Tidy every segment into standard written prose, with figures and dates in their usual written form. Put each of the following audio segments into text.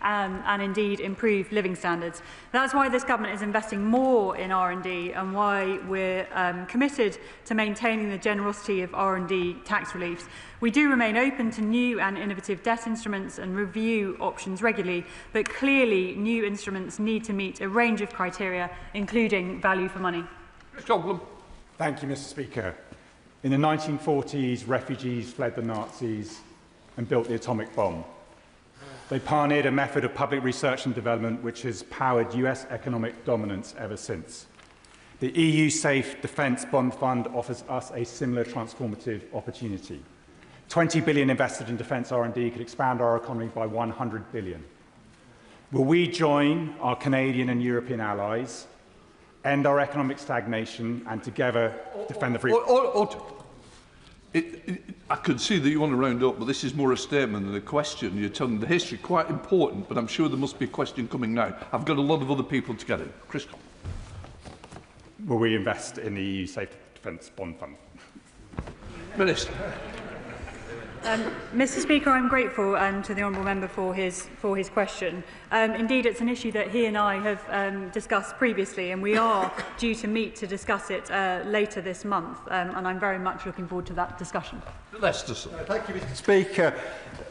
and indeed improve living standards. That's why this government is investing more in R&D and why we're committed to maintaining the generosity of R&D tax reliefs. We do remain open to new and innovative debt instruments and review options regularly, but clearly new instruments need to meet a range of criteria, including value for money. Thank you, Mr. Speaker. In the 1940s, refugees fled the Nazis and built the atomic bomb. They pioneered a method of public research and development which has powered US economic dominance ever since. The EU Safe Defence Bond Fund offers us a similar transformative opportunity. 20 billion invested in defence R&D could expand our economy by 100 billion. Will we join our Canadian and European allies, end our economic stagnation and together defend the free... I can see that you want to round up, but this is more a statement than a question. You're telling the history, quite important, but I'm sure there must be a question coming now. I've got a lot of other people to get in. Chris. Will we invest in the EU Safe Defence Bond Fund? Minister. Mr. Speaker, I'm grateful to the honourable member for his question. Indeed, it's an issue that he and I have discussed previously, and we are due to meet to discuss it later this month, and I'm very much looking forward to that discussion. Thank you, Mr. Speaker.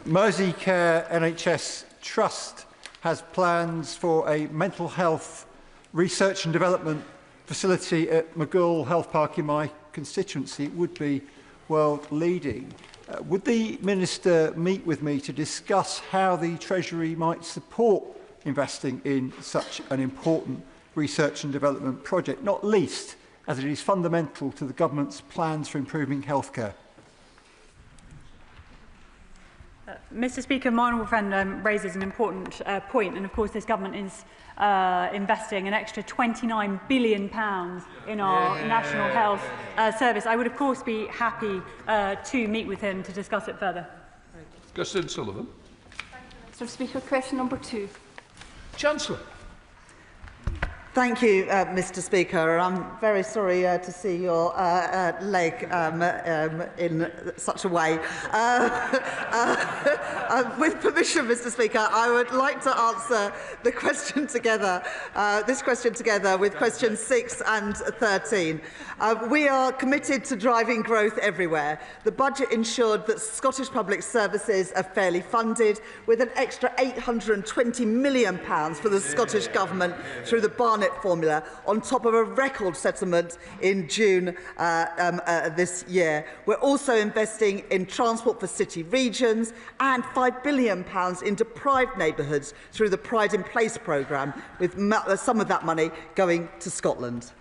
Merseycare NHS Trust has plans for a mental health research and development facility at McGill Health Park in my constituency. It would be world leading. Would the Minister meet with me to discuss how the Treasury might support investing in such an important research and development project, not least as it is fundamental to the Government's plans for improving healthcare? Mr. Speaker, my honourable friend raises an important point, and of course this government is investing an extra £29 billion in our National Health Service. I would of course be happy to meet with him to discuss it further. Justin Sullivan. Mr. Speaker, question number 2. Chancellor. Thank you, Mr. Speaker. I'm very sorry to see your leg in such a way. With permission, Mr. Speaker, I would like to answer the question together, this question together with questions 6 and 13. We are committed to driving growth everywhere. The budget ensured that Scottish public services are fairly funded, with an extra £820 million for the Scottish Government through the Barnett formula, on top of a record settlement in June this year. We're also investing in transport for city regions and £5 billion in deprived neighbourhoods through the Pride in Place programme, with some of that money going to Scotland.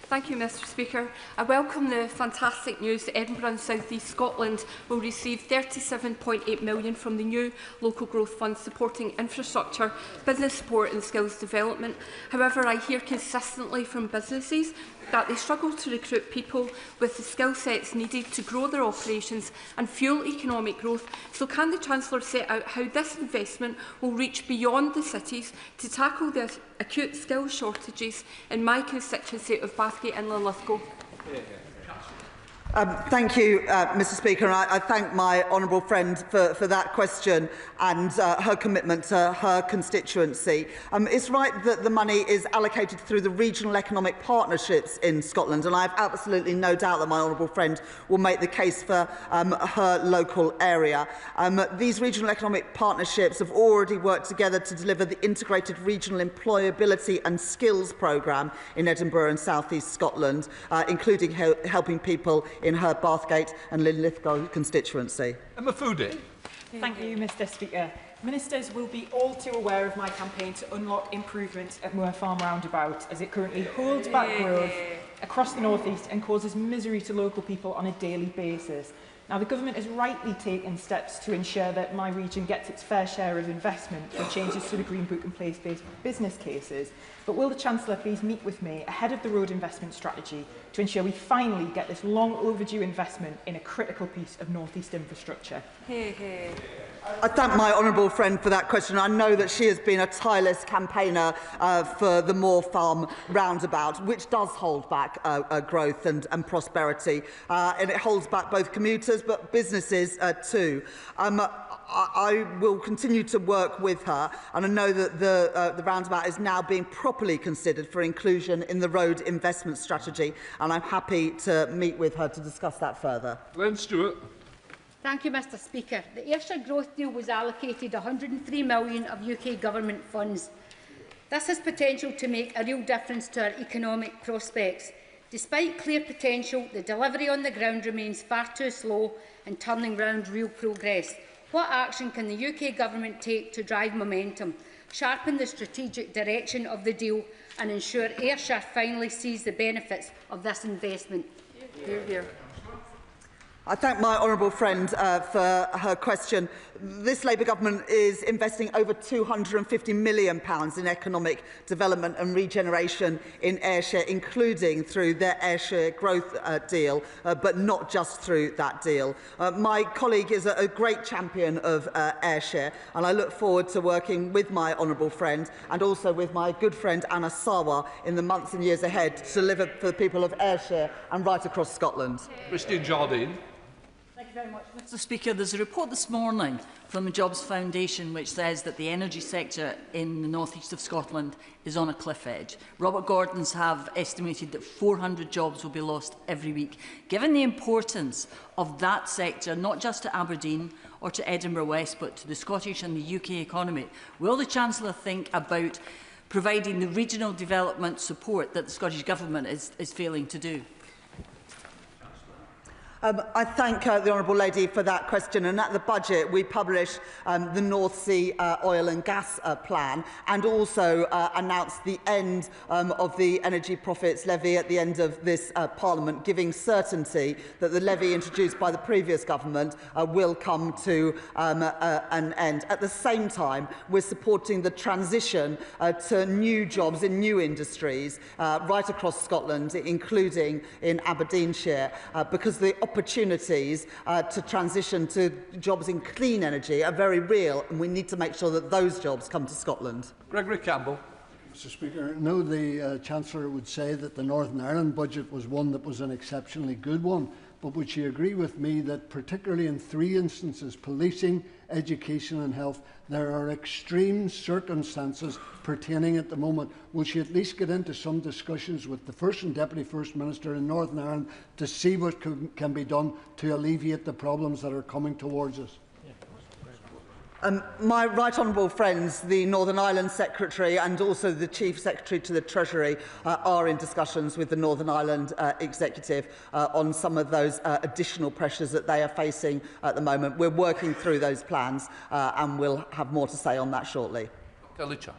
Thank you, Mr. Speaker. I welcome the fantastic news that Edinburgh and South East Scotland will receive £37.8 million from the new Local Growth Fund supporting infrastructure, business support and skills development. However, I hear consistently from businesses that they struggle to recruit people with the skill sets needed to grow their operations and fuel economic growth. So can the Chancellor set out how this investment will reach beyond the cities to tackle the acute skills shortages in my constituency of Bathgate and Linlithgow? Thank you, Mr. Speaker, and I thank my honourable friend for that question and her commitment to her constituency. It's right that the money is allocated through the regional economic partnerships in Scotland, and I have absolutely no doubt that my honourable friend will make the case for her local area. These regional economic partnerships have already worked together to deliver the integrated regional employability and skills programme in Edinburgh and South East Scotland, including helping people in her Bathgate and Linlithgow constituency. Emma Foodie. Thank you, Mr. Speaker. Ministers will be all too aware of my campaign to unlock improvements at Moor Farm Roundabout, as it currently holds back growth across the North East and causes misery to local people on a daily basis. Now, the Government has rightly taken steps to ensure that my region gets its fair share of investment through changes to the Green Book and place-based business cases. But will the Chancellor please meet with me ahead of the road investment strategy to ensure we finally get this long overdue investment in a critical piece of North East infrastructure? I thank my honourable friend for that question. I know that she has been a tireless campaigner for the Moor Farm roundabout, which does hold back growth and prosperity, and it holds back both commuters but businesses too. I will continue to work with her, and I know that the roundabout is now being properly considered for inclusion in the road investment strategy, and I'm happy to meet with her to discuss that further. Glenn Stewart. Thank you, Mr Speaker. The Ayrshire Growth Deal was allocated £103 million of UK Government funds. This has potential to make a real difference to our economic prospects. Despite clear potential, the delivery on the ground remains far too slow in turning round real progress. What action can the UK Government take to drive momentum, sharpen the strategic direction of the deal and ensure Ayrshire finally sees the benefits of this investment? Hear, hear. I thank my honourable friend for her question. This Labour government is investing over £250 million in economic development and regeneration in Ayrshire, including through their Ayrshire Growth Deal, but not just through that deal. My colleague is a great champion of Ayrshire, and I look forward to working with my honourable friend and also with my good friend Anna Sawa in the months and years ahead to deliver for the people of Ayrshire and right across Scotland. Christine Jardine. Thank you very much, Mr Speaker. There's a report this morning from the Jobs Foundation which says that the energy sector in the north east of Scotland is on a cliff edge. Robert Gordons have estimated that 400 jobs will be lost every week. Given the importance of that sector, not just to Aberdeen or to Edinburgh West, but to the Scottish and the UK economy, will the Chancellor think about providing the regional development support that the Scottish Government is failing to do? I thank the Honourable Lady for that question, and at the budget we published the North Sea oil and gas plan, and also announced the end of the energy profits levy at the end of this Parliament, giving certainty that the levy introduced by the previous government will come to an end. At the same time, we're supporting the transition to new jobs in new industries right across Scotland, including in Aberdeenshire, because the opportunities to transition to jobs in clean energy are very real, and we need to make sure that those jobs come to Scotland. Gregory Campbell. Mr Speaker, I know the Chancellor would say that the Northern Ireland budget was one that was an exceptionally good one, but would she agree with me that particularly in three instances, policing, education and health, there are extreme circumstances pertaining at the moment? Will she at least get into some discussions with the First and Deputy First Minister in Northern Ireland to see what can be done to alleviate the problems that are coming towards us? My right honourable friends, the Northern Ireland Secretary and also the Chief Secretary to the Treasury, are in discussions with the Northern Ireland Executive on some of those additional pressures that they are facing at the moment. We're working through those plans and we'll have more to say on that shortly. Kelly Chand.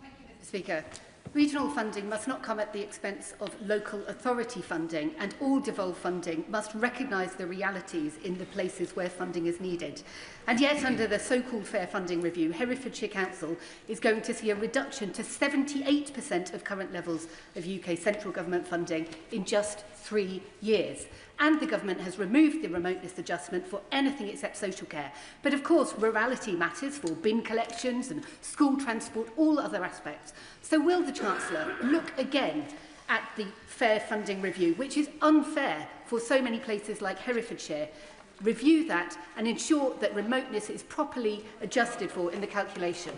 Thank you, Mr Speaker. Regional funding must not come at the expense of local authority funding, and all devolved funding must recognise the realities in the places where funding is needed. And yet, under the so-called Fair Funding Review, Herefordshire Council is going to see a reduction to 78% of current levels of UK central government funding in just 3 years. And the government has removed the remoteness adjustment for anything except social care. But of course, rurality matters for bin collections and school transport, all other aspects. So will the Chancellor look again at the Fair Funding Review, which is unfair for so many places like Herefordshire, review that and ensure that remoteness is properly adjusted for in the calculation?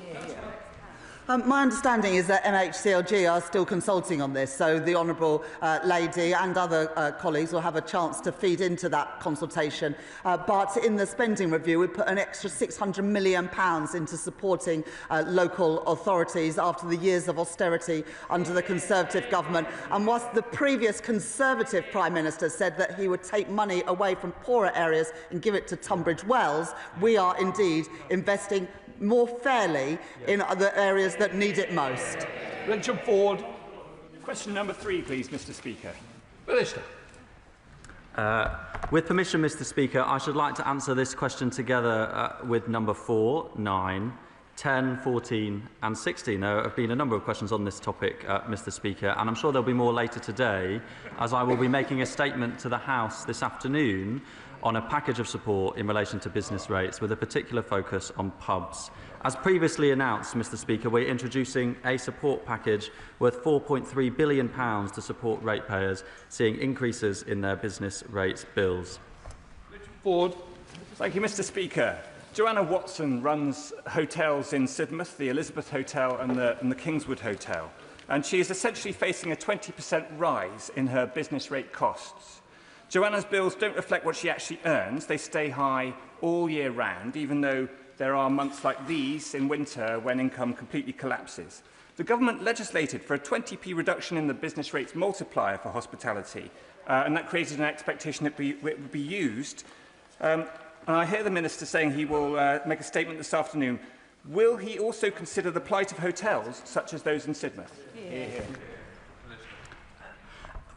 My understanding is that MHCLG are still consulting on this, so the Honourable Lady and other colleagues will have a chance to feed into that consultation. But in the spending review, we put an extra £600 million into supporting local authorities after the years of austerity under the Conservative government. And whilst the previous Conservative Prime Minister said that he would take money away from poorer areas and give it to Tunbridge Wells, we are indeed investing more fairly in other areas that need it most. Rachel Ford. Question number 3, please, Mr Speaker. Minister. With permission, Mr Speaker, I should like to answer this question together with number 4, 9, 10, 14 and 16. There have been a number of questions on this topic, Mr Speaker, and I'm sure there'll be more later today, as I will be making a statement to the House this afternoon on a package of support in relation to business rates, with a particular focus on pubs. As previously announced, Mr Speaker, we're introducing a support package worth £4.3 billion to support ratepayers seeing increases in their business rates bills. Ford. Thank you, Mr Speaker. Joanna Watson runs hotels in Sidmouth, the Elizabeth Hotel and the Kingswood Hotel, and she is essentially facing a 20% rise in her business rate costs. Joanna's bills don't reflect what she actually earns. They stay high all year round, even though there are months like these in winter when income completely collapses. The government legislated for a 20p reduction in the business rates multiplier for hospitality, and that created an expectation that it would be used. And I hear the Minister saying he will make a statement this afternoon. Will he also consider the plight of hotels, such as those in Sidmouth? Yeah.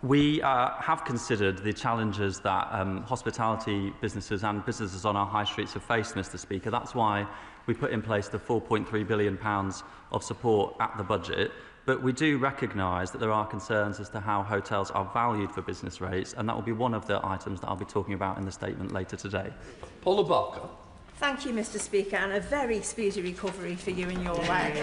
We have considered the challenges that hospitality businesses and businesses on our high streets have faced, Mr. Speaker. That's why we put in place the £4.3 billion of support at the budget. But we do recognise that there are concerns as to how hotels are valued for business rates, and that will be one of the items that I'll be talking about in the statement later today. Paula Barker. Thank you, Mr. Speaker, and a very speedy recovery for you and your leg.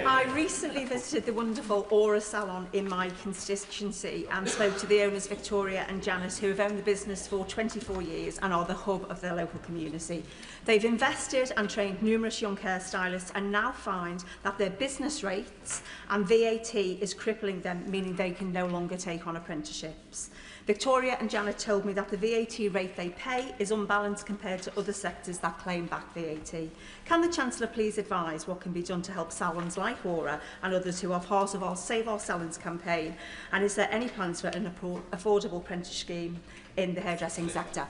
I recently visited the wonderful Aura salon in my constituency and spoke to the owners, Victoria and Janice, who have owned the business for 24 years and are the hub of their local community. They've invested and trained numerous young hairstylists and now find that their business rates and VAT is crippling them, meaning they can no longer take on apprenticeships. Victoria and Janet told me that the VAT rate they pay is unbalanced compared to other sectors that claim back VAT. Can the Chancellor please advise what can be done to help salons like Aura and others who are part of our Save Our Salons campaign? And is there any plans for an affordable apprentice scheme in the hairdressing sector?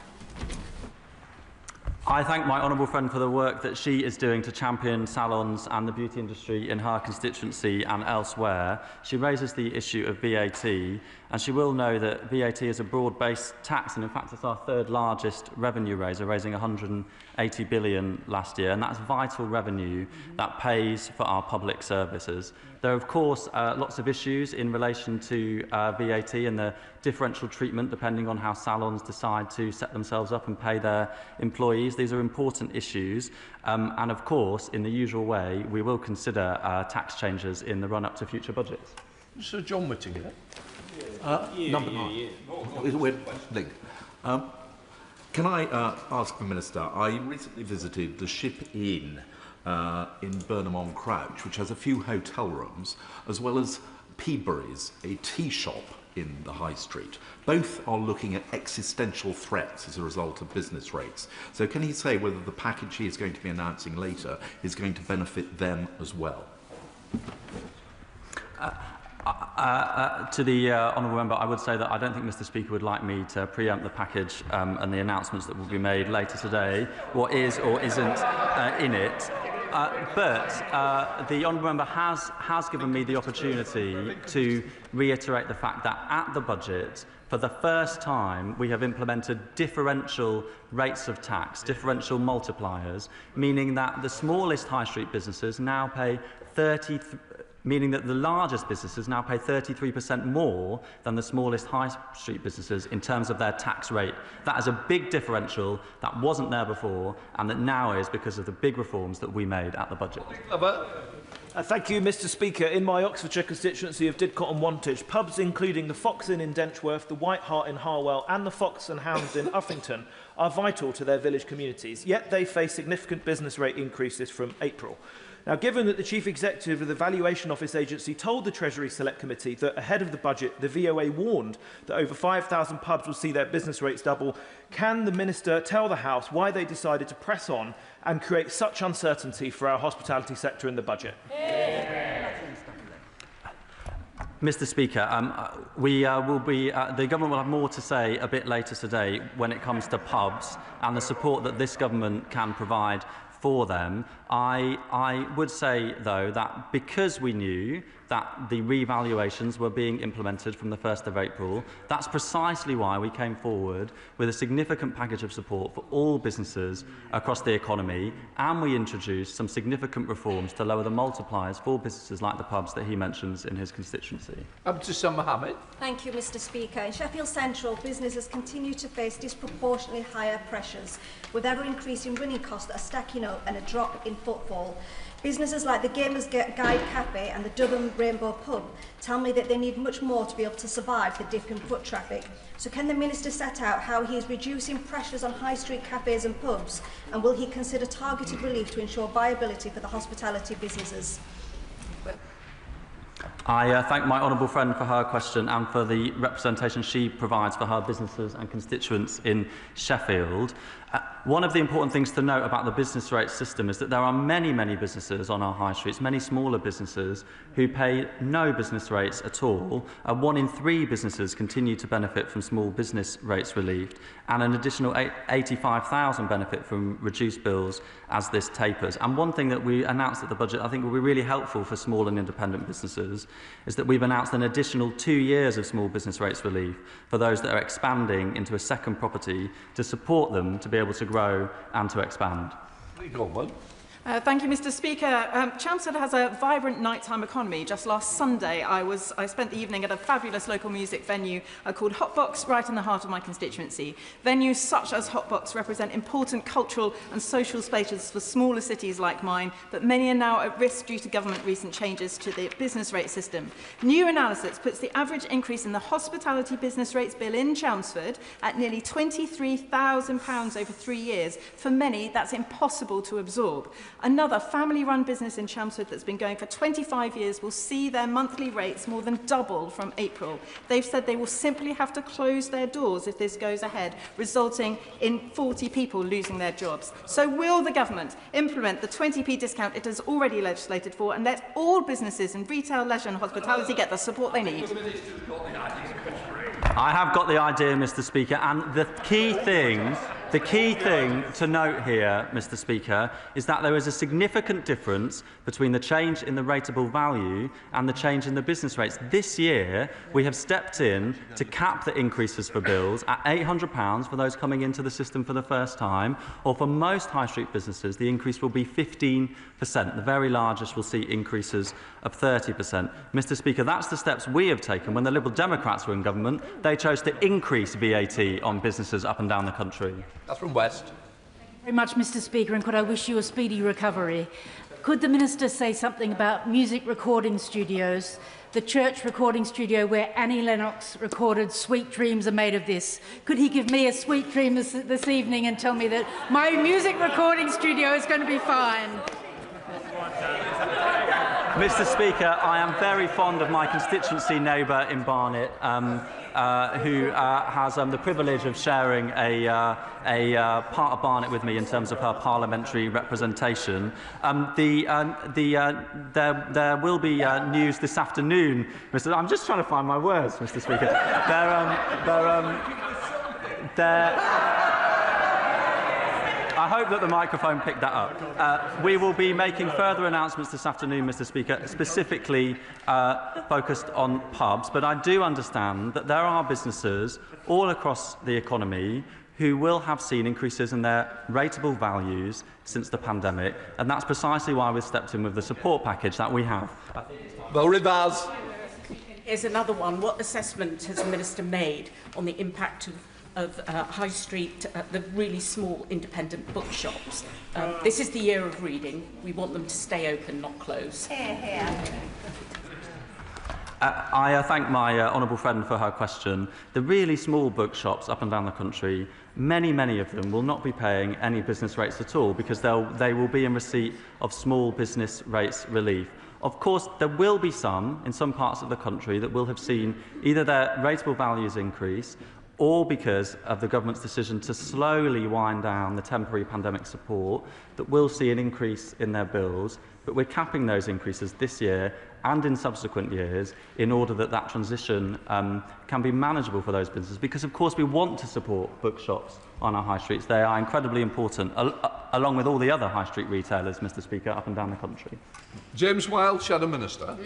I thank my honourable friend for the work that she is doing to champion salons and the beauty industry in her constituency and elsewhere. She raises the issue of VAT, and she will know that VAT is a broad-based tax, and in fact it's our third largest revenue raiser, raising 180 billion last year, and that's vital revenue that pays for our public services. There are, of course, lots of issues in relation to VAT and the differential treatment depending on how salons decide to set themselves up and pay their employees. These are important issues, and of course, in the usual way, we will consider tax changes in the run-up to future budgets. Sir John Whittingham. Number 9. We're linked. Can I ask the Minister, I recently visited the Ship Inn in Burnham-on-Crouch, which has a few hotel rooms, as well as Peabury's, a tea shop in the High Street. Both are looking at existential threats as a result of business rates. So can he say whether the package he is going to be announcing later is going to benefit them as well? To the honourable member, I would say that I don't think Mr. Speaker would like me to preempt the package and the announcements that will be made later today, what is or isn't in it. But the honourable member has given me the opportunity to reiterate the fact that at the budget, for the first time, we have implemented differential rates of tax, differential multipliers, meaning that the smallest high street businesses now pay meaning that the largest businesses now pay 33% more than the smallest high street businesses in terms of their tax rate. That is a big differential that wasn't there before and that now is because of the big reforms that we made at the budget. Thank you, Mr. Speaker. In my Oxfordshire constituency of Didcot and Wantage, pubs including the Fox Inn in Denchworth, the White Hart in Harwell and the Fox and Hounds in Uffington are vital to their village communities, yet they face significant business rate increases from April. Now, given that the Chief Executive of the Valuation Office Agency told the Treasury Select Committee that ahead of the budget, the VOA warned that over 5,000 pubs will see their business rates double, can the Minister tell the House why they decided to press on and create such uncertainty for our hospitality sector in the budget? Mr. Speaker, the government will have more to say a bit later today when it comes to pubs and the support that this government can provide for them. I would say, though, that because we knew that the revaluations were being implemented from the 1st of April, that's precisely why we came forward with a significant package of support for all businesses across the economy, and we introduced some significant reforms to lower the multipliers for businesses like the pubs that he mentions in his constituency. Abdusam Mohammed. Thank you, Mr. Speaker. In Sheffield Central, businesses continue to face disproportionately higher pressures, with ever-increasing running costs that are stacking up April and a drop in footfall. Businesses like the Gamers Guide Cafe and the Durham Rainbow Pub tell me that they need much more to be able to survive the dip in foot traffic. So can the Minister set out how he is reducing pressures on high street cafes and pubs, and will he consider targeted relief to ensure viability for the hospitality businesses? I thank my honourable friend for her question and for the representation she provides for her businesses and constituents in Sheffield. One of the important things to note about the business rate system is that there are many, many businesses on our high streets, many smaller businesses, who pay no business rates at all. 1 in 3 businesses continue to benefit from small business rates relief, and an additional 85,000 benefit from reduced bills as this tapers. And one thing that we announced at the budget I think will be really helpful for small and independent businesses is that we've announced an additional 2 years of small business rates relief for those that are expanding into a second property to support them to be able to grow and to expand. Thank you, Mr. Speaker. Chelmsford has a vibrant nighttime economy. Just last Sunday, I spent the evening at a fabulous local music venue called Hotbox, right in the heart of my constituency. Venues such as Hotbox represent important cultural and social spaces for smaller cities like mine, but many are now at risk due to government recent changes to the business rate system. New analysis puts the average increase in the hospitality business rates bill in Chelmsford at nearly £23,000 over 3 years. For many, that's impossible to absorb. Another family-run business in Chelmsford that's been going for 25 years will see their monthly rates more than double from April. They've said they will simply have to close their doors if this goes ahead, resulting in 40 people losing their jobs. So will the government implement the 20p discount it has already legislated for and let all businesses in retail, leisure and hospitality get the support they need? I have got the idea, Mr. Speaker, and the key thing to note here, Mr. Speaker, is that there is a significant difference between the change in the rateable value and the change in the business rates. This year, we have stepped in to cap the increases for bills at £800 for those coming into the system for the first time, or for most high street businesses, the increase will be 15%. The very largest will see increases of 30%. Mr. Speaker, that's the steps we have taken. When the Liberal Democrats were in government, they chose to increase VAT on businesses up and down the country. That's from West. Thank you very much, Mr. Speaker, and could I wish you a speedy recovery. Could the Minister say something about music recording studios, the church recording studio where Annie Lennox recorded Sweet Dreams Are Made of This? Could he give me a sweet dream this evening and tell me that my music recording studio is going to be fine? Mr. Speaker, I am very fond of my constituency neighbour in Barnet, who has the privilege of sharing a part of Barnet with me in terms of her parliamentary representation. There will be news this afternoon, Mr. I'm just trying to find my words, Mr. Speaker. I hope that the microphone picked that up. We will be making further announcements this afternoon, Mr. Speaker, specifically focused on pubs, but I do understand that there are businesses all across the economy who will have seen increases in their rateable values since the pandemic, and that's precisely why we've stepped in with the support package that we have. Well, Rivaz. Here's another one. What assessment has the Minister made on the impact of high street, the really small independent bookshops? This is the year of reading. We want them to stay open, not close. I thank my honourable friend for her question. The really small bookshops up and down the country, many of them will not be paying any business rates at all because they will be in receipt of small business rates relief. Of course, there will be some in some parts of the country that will have seen either their rateable values increase or because of the government's decision to slowly wind down the temporary pandemic support, that will see an increase in their bills, but we're capping those increases this year and in subsequent years in order that that transition can be manageable for those businesses, because of course we want to support bookshops on our high streets. They are incredibly important, along with all the other high street retailers, Mr. Speaker, up and down the country. James Wilde, Shadow Minister.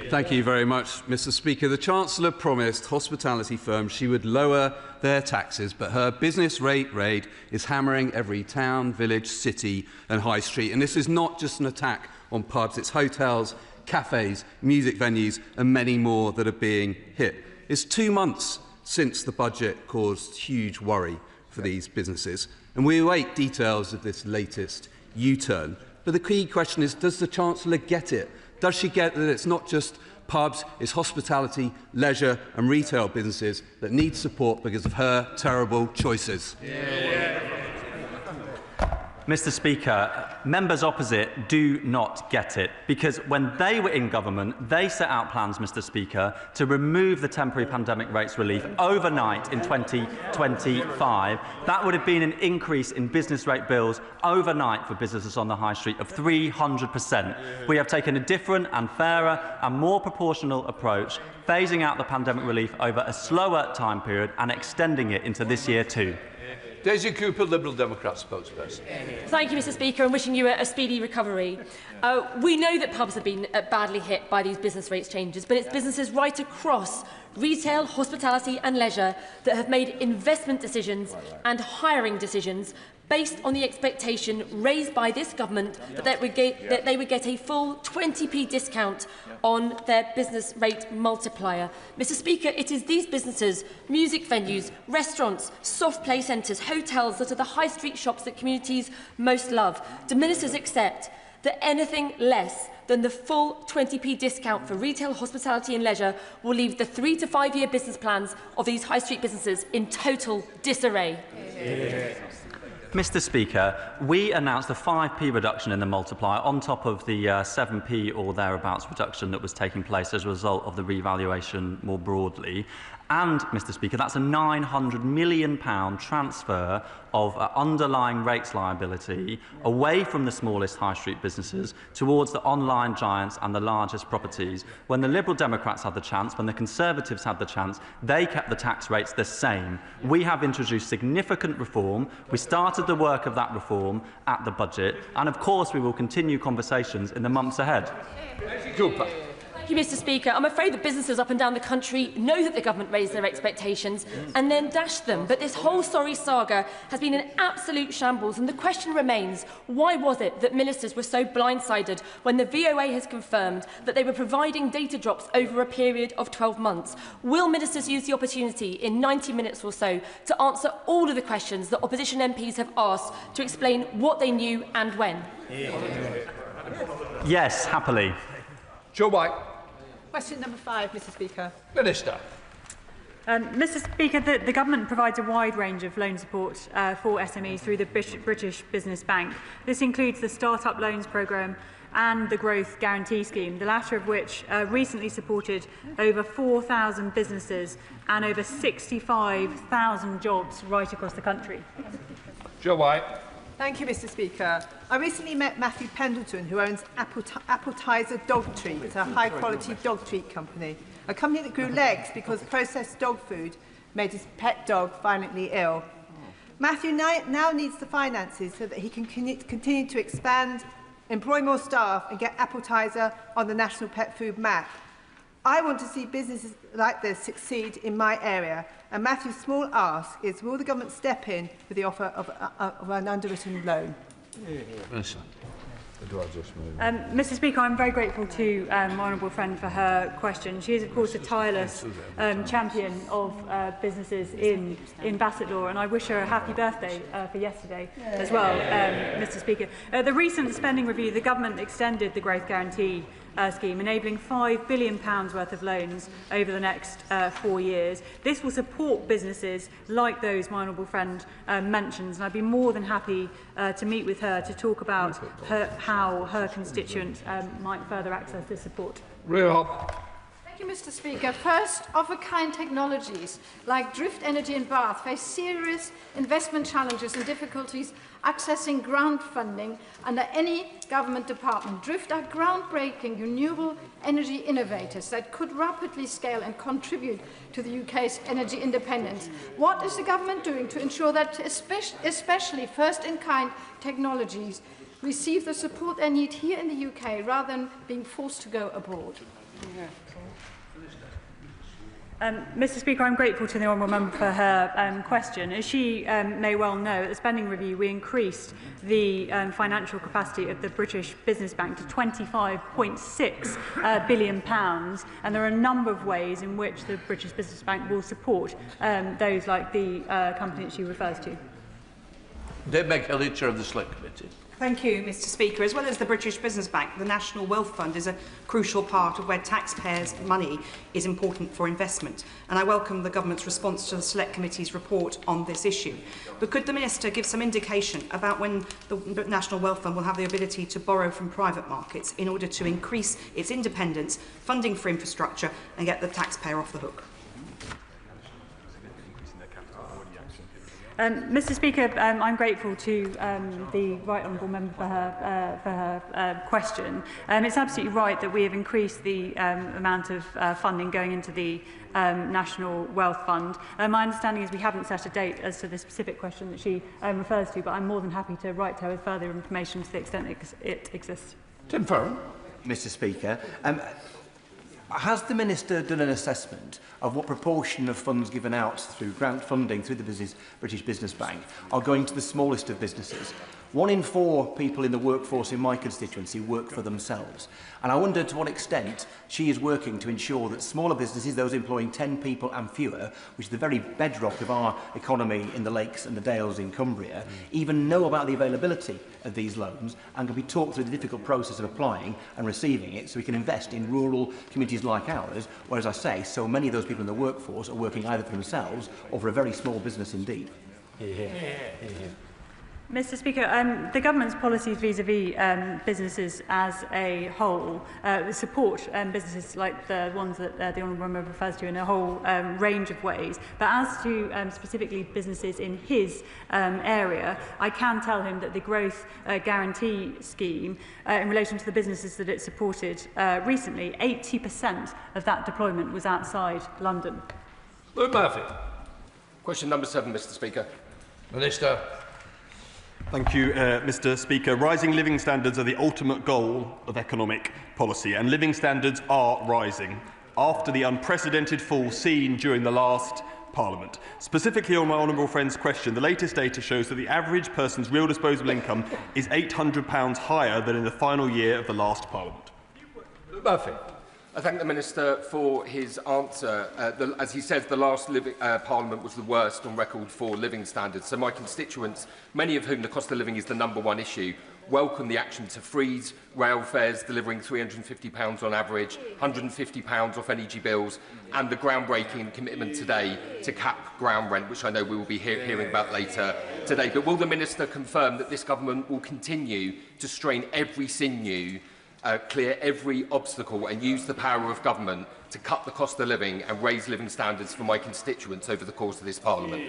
Thank you very much, Mr. Speaker. The Chancellor promised hospitality firms she would lower their taxes, but her business rate raid is hammering every town, village, city and high street. And this is not just an attack on pubs, it's hotels, cafes, music venues and many more that are being hit. It's 2 months since the budget caused huge worry for these businesses. and we await details of this latest U-turn. But the key question is, does the Chancellor get it? Does she get that it's not just pubs, it's hospitality, leisure and retail businesses that need support because of her terrible choices? Mr. Speaker, members opposite do not get it, because when they were in government, they set out plans, Mr. Speaker, to remove the temporary pandemic rates relief overnight in 2025. That would have been an increase in business rate bills overnight for businesses on the high street of 300%. We have taken a different and fairer and more proportional approach, phasing out the pandemic relief over a slower time period and extending it into this year too. Daisy Cooper, Liberal Democrat spokesperson. Thank you, Mr. Speaker, and wishing you a speedy recovery. We know that pubs have been badly hit by these business rates changes, but it's businesses right across retail, hospitality and leisure that have made investment decisions and hiring decisions based on the expectation raised by this government that they would get a full 20p discount on their business rate multiplier. Mr. Speaker, it is these businesses, music venues, restaurants, soft play centres, hotels that are the high street shops that communities most love. Do ministers accept that anything less than the full 20p discount for retail, hospitality and leisure will leave the 3 to 5 year business plans of these high street businesses in total disarray? Mr. Speaker, we announced a 5p reduction in the multiplier on top of the 7p or thereabouts reduction that was taking place as a result of the revaluation more broadly. And, Mr. Speaker, that's a £900 million transfer of underlying rates liability away from the smallest high street businesses towards the online giants and the largest properties. When the Liberal Democrats had the chance, when the Conservatives had the chance, they kept the tax rates the same. We have introduced significant reform. We started the work of that reform at the budget, and of course we will continue conversations in the months ahead. Cooper. Thank you, Mr. Speaker. I'm afraid that businesses up and down the country know that the government raised their expectations and then dashed them. But this whole sorry saga has been an absolute shambles, and the question remains, why was it that ministers were so blindsided when the VOA has confirmed that they were providing data drops over a period of 12 months? Will ministers use the opportunity in 90 minutes or so to answer all of the questions that opposition MPs have asked, to explain what they knew and when? Yes, happily. Joe White. Question number 5, Mr. Speaker. Minister. Mr. Speaker, the government provides a wide range of loan support for SMEs through the British Business Bank. This includes the Start-up Loans Programme and the Growth Guarantee Scheme, the latter of which recently supported over 4,000 businesses and over 65,000 jobs right across the country. Joe White. Thank you, Mr. Speaker. I recently met Matthew Pendleton, who owns Appetizer Dog Treat, a high-quality dog treat company, a company that grew legs because processed dog food made his pet dog violently ill. Matthew now needs the finances so that he can continue to expand, employ more staff and get Appetizer on the National Pet Food Map. I want to see businesses like this succeed in my area, and Matthew's small ask is, will the government step in with the offer of an underwritten loan? Mr. Speaker, I'm very grateful to my honourable friend for her question. She is, of course, a tireless champion of businesses in Bassetlaw, and I wish her a happy birthday for yesterday as well, Mr. Speaker. The recent spending review, the government extended the Growth Guarantee scheme, enabling £5 billion worth of loans over the next 4 years. This will support businesses like those my honourable friend mentions, and I'd be more than happy to meet with her to talk about how her constituent might further access this support. Thank you, Mr. Speaker. First, of-a-kind technologies like drift energy in Bath face serious investment challenges and difficulties accessing grant funding under any government department. Drift are groundbreaking renewable energy innovators that could rapidly scale and contribute to the UK's energy independence. What is the government doing to ensure that especially first-in-kind technologies receive the support they need here in the UK rather than being forced to go abroad? Mr. Speaker, I'm grateful to the honourable member for her question. As she may well know, at the spending review we increased the financial capacity of the British Business Bank to £25.6 billion, and there are a number of ways in which the British Business Bank will support those like the company that she refers to. Dave McKelly, Chair of the Select Committee. Thank you, Mr Speaker. As well as the British Business Bank, the National Wealth Fund is a crucial part of where taxpayers' money is important for investment, and I welcome the Government's response to the Select Committee's report on this issue. But could the Minister give some indication about when the National Wealth Fund will have the ability to borrow from private markets in order to increase its independence, funding for infrastructure and get the taxpayer off the hook? Mr Speaker, I'm grateful to the Right Honourable Member for her question. It's absolutely right that we have increased the amount of funding going into the National Wealth Fund. My understanding is we haven't set a date as to the specific question that she refers to, but I'm more than happy to write to her with further information to the extent it exists. Tim Farron. Mr Speaker, has the Minister done an assessment of what proportion of funds given out through grant funding through the British Business Bank are going to the smallest of businesses? 1 in 4 people in the workforce in my constituency work for themselves. And I wonder to what extent she is working to ensure that smaller businesses, those employing 10 people and fewer, which is the very bedrock of our economy in the lakes and the dales in Cumbria, even know about the availability of these loans and can be talked through the difficult process of applying and receiving it so we can invest in rural communities like ours, where, as I say, so many of those people in the workforce are working either for themselves or for a very small business indeed. Mr Speaker, the Government's policies vis-à-vis businesses as a whole support businesses like the ones that the Honourable Member refers to in a whole range of ways. But as to specifically businesses in his area, I can tell him that the Growth Guarantee Scheme, in relation to the businesses that it supported recently, 80% of that deployment was outside London. Lord Murphy. Question number 7, Mr Speaker. Minister. Thank you, Mr Speaker. Rising living standards are the ultimate goal of economic policy, and living standards are rising after the unprecedented fall seen during the last Parliament. Specifically on my honourable friend's question, the latest data shows that the average person's real disposable income is £800 higher than in the final year of the last Parliament. Murphy. I thank the Minister for his answer. As he says, the last Parliament was the worst on record for living standards. So my constituents, many of whom the cost of living is the #1 issue, welcome the action to freeze rail fares, delivering £350 on average, £150 off energy bills, and the groundbreaking commitment today to cap ground rent, which I know we will be hearing about later today. But will the Minister confirm that this government will continue to strain every sinew, clear every obstacle and use the power of government to cut the cost of living and raise living standards for my constituents over the course of this Parliament?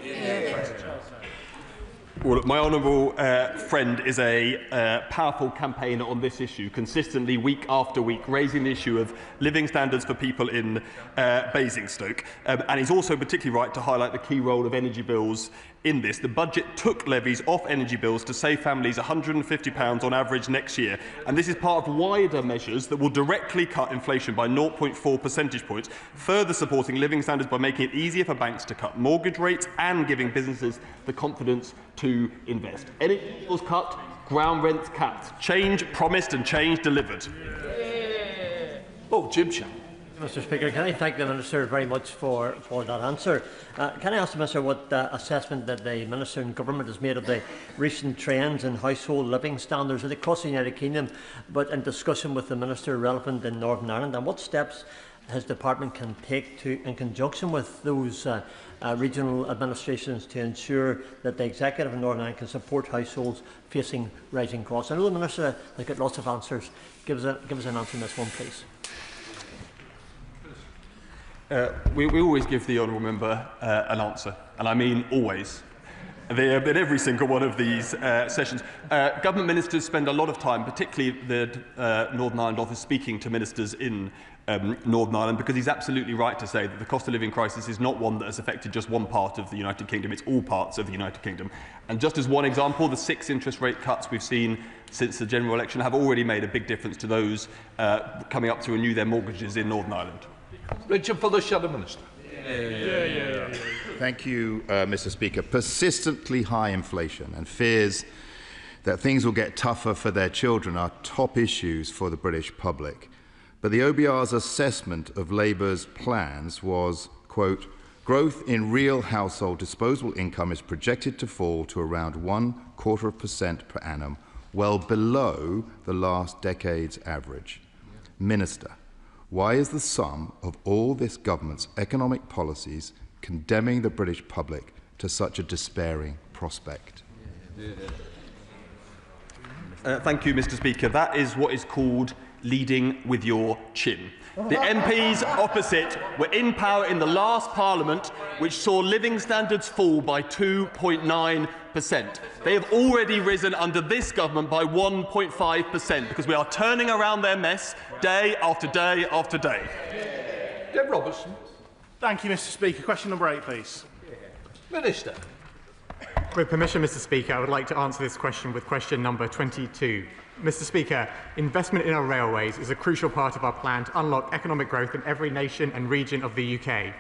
Well, my honourable friend is a powerful campaigner on this issue, consistently week after week, raising the issue of living standards for people in Basingstoke. And he's also particularly right to highlight the key role of energy bills in this. The budget took levies off energy bills to save families £150 on average next year. And this is part of wider measures that will directly cut inflation by 0.4 percentage points, further supporting living standards by making it easier for banks to cut mortgage rates and giving businesses the confidence to invest. Energy bills cut, ground rents capped. Change promised and change delivered. Oh, Jim Chan. Mr Speaker, can I thank the Minister very much for that answer. Can I ask the Minister what assessment that the Minister and Government has made of the recent trends in household living standards across the United Kingdom, but in discussion with the Minister relevant in Northern Ireland, and what steps his department can take to, in conjunction with those regional administrations, to ensure that the Executive in Northern Ireland can support households facing rising costs? I know the Minister has got lots of answers. Give us an answer on this one, please. We always give the honourable member an answer, and I mean always. They have been every single one of these sessions. Government ministers spend a lot of time, particularly the Northern Ireland office, speaking to ministers in Northern Ireland, because he's absolutely right to say that the cost of living crisis is not one that has affected just one part of the United Kingdom, it's all parts of the United Kingdom. And just as one example, the 6 interest rate cuts we've seen since the general election have already made a big difference to those coming up to renew their mortgages in Northern Ireland. Richard for the Shadow Minister. Thank you, Mr Speaker. Persistently high inflation and fears that things will get tougher for their children are top issues for the British public. But the OBR's assessment of Labour's plans was, quote, Growth in real household disposable income is projected to fall to around 0.25% per annum, well below the last decade's average. Minister, why is the sum of all this government's economic policies condemning the British public to such a despairing prospect? Thank you, Mr. Speaker. That is what is called leading with your chin. The MPs opposite were in power in the last Parliament, which saw living standards fall by 2.9%. They have already risen under this government by 1.5% because we are turning around their mess day after day after day. Deb Robertson. Thank you, Mr. Speaker. Question number 8, please. Minister. With permission, Mr. Speaker, I would like to answer this question with question number 22. Mr. Speaker, investment in our railways is a crucial part of our plan to unlock economic growth in every nation and region of the UK.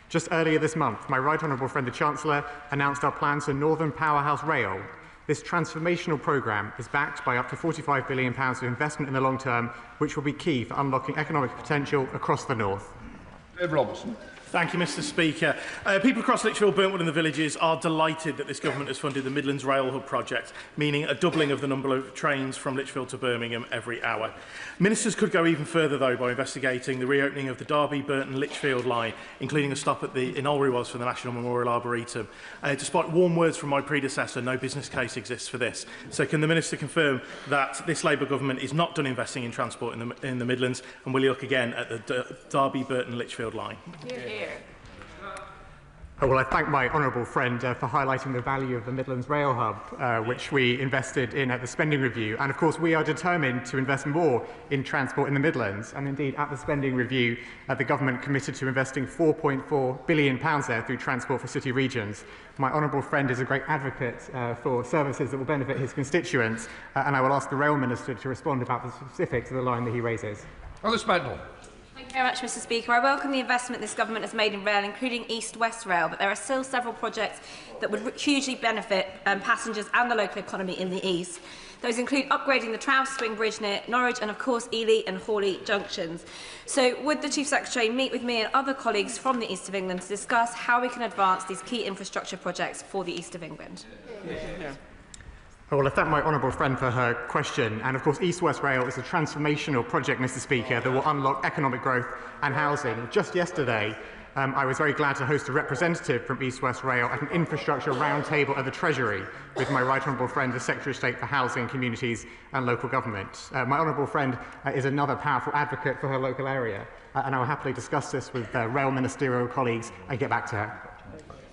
Just earlier this month, my right honourable friend the Chancellor announced our plans for Northern Powerhouse Rail. This transformational programme is backed by up to £45 billion of investment in the long term, which will be key for unlocking economic potential across the north. Deb Robertson. Thank you, Mr. Speaker. People across Lichfield, Burntwood and the villages are delighted that this government has funded the Midlands Rail Hub project, meaning a doubling of the number of trains from Lichfield to Birmingham every hour. Ministers could go even further, though, by investigating the reopening of the Derby-Burton-Lichfield line, including a stop in Alrewas for the National Memorial Arboretum. Despite warm words from my predecessor, no business case exists for this. So can the Minister confirm that this Labour government is not done investing in transport in the Midlands, and will he look again at the Derby-Burton-Lichfield line? Well, I thank my honourable friend for highlighting the value of the Midlands Rail Hub, which we invested in at the spending review. And of course, we are determined to invest more in transport in the Midlands. And indeed, at the spending review, the government committed to investing £4.4 billion there through Transport for City Regions. My honourable friend is a great advocate for services that will benefit his constituents. And I will ask the Rail Minister to respond about the specifics of the line that he raises. Alice Magnell. Thank you very much, Mr. Speaker. I welcome the investment this government has made in rail, including East-West Rail, but there are still several projects that would hugely benefit passengers and the local economy in the East. Those include upgrading the Trouse Swing Bridge near Norwich and, of course, Ely and Hawley junctions. So would the Chief Secretary meet with me and other colleagues from the East of England to discuss how we can advance these key infrastructure projects for the East of England? Well, I thank my honourable friend for her question. And of course, East-West Rail is a transformational project, Mr. Speaker, that will unlock economic growth and housing. Just yesterday, I was very glad to host a representative from East-West Rail at an infrastructure roundtable at the Treasury with my right honourable friend, the Secretary of State for Housing, Communities and Local Government. My honourable friend is another powerful advocate for her local area, and I will happily discuss this with rail ministerial colleagues and get back to her.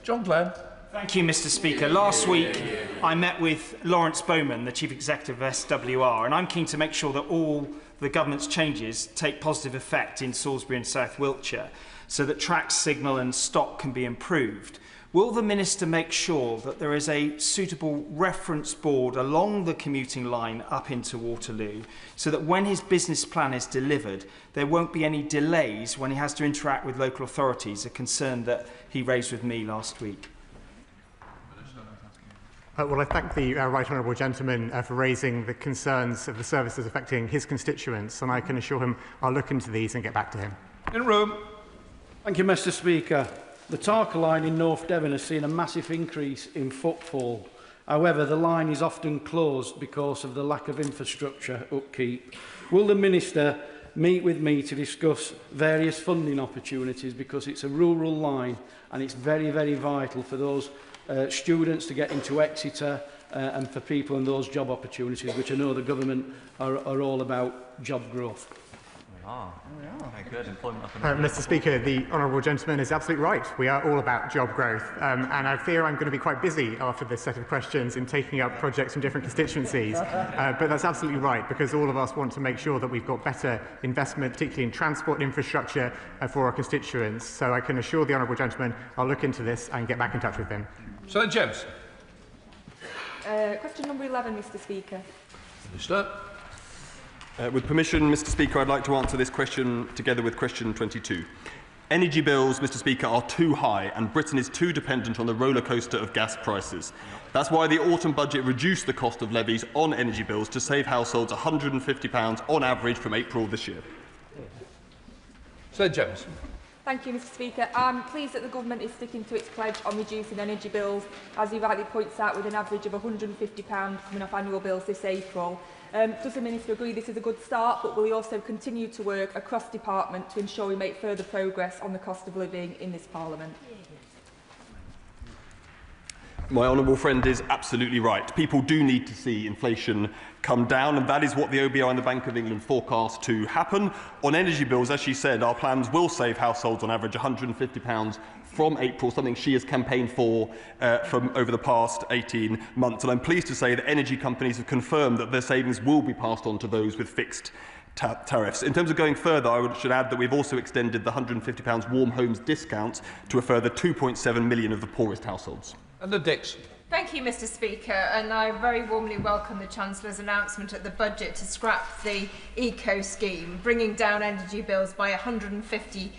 John Glenn. Thank you, Mr. Speaker. Last week, I met with Lawrence Bowman, the Chief Executive of SWR, and I'm keen to make sure that all the government's changes take positive effect in Salisbury and South Wiltshire, so that track signal and stock can be improved. Will the Minister make sure that there is a suitable reference board along the commuting line up into Waterloo, so that when his business plan is delivered, there won't be any delays when he has to interact with local authorities, a concern that he raised with me last week? Well, I thank the right honourable gentleman for raising the concerns of the services affecting his constituents, and I can assure him I'll look into these and get back to him. In room. Thank you, Mr. Speaker. The Tarka line in North Devon has seen a massive increase in footfall. However, the line is often closed because of the lack of infrastructure upkeep. Will the Minister meet with me to discuss various funding opportunities, because it's a rural line and it's very, very vital for those students to get into Exeter and for people in those job opportunities, which I know the government are all about job growth. Very good. Employment Mr. Speaker, the honourable gentleman is absolutely right. We are all about job growth, and I fear I'm going to be quite busy after this set of questions in taking up projects from different constituencies. But that's absolutely right, because all of us want to make sure that we've got better investment, particularly in transport infrastructure for our constituents. So I can assure the honourable gentleman I'll look into this and get back in touch with him. Senator James. Question number 11, Mr. Speaker. Minister. With permission, Mr. Speaker, I'd like to answer this question together with question 22. Energy bills, Mr. Speaker, are too high, and Britain is too dependent on the roller coaster of gas prices. That's why the autumn budget reduced the cost of levies on energy bills to save households £150 on average from April this year. Senator James. Thank you, Mr Speaker. I'm pleased that the Government is sticking to its pledge on reducing energy bills, as he rightly points out, with an average of £150 coming off annual bills this April. Does the Minister agree this is a good start, but will he also continue to work across department to ensure we make further progress on the cost of living in this Parliament? My honourable friend is absolutely right. People do need to see inflation come down, and that is what the OBR and the Bank of England forecast to happen. On energy bills, as she said, our plans will save households on average £150 from April, something she has campaigned for from over the past 18 months. And I'm pleased to say that energy companies have confirmed that their savings will be passed on to those with fixed tariffs. In terms of going further, I should add that we've also extended the £150 warm homes discount to a further 2.7 million of the poorest households. And the Dix. Thank you, Mr Speaker, and I very warmly welcome the Chancellor's announcement at the budget to scrap the eco scheme, bringing down energy bills by £150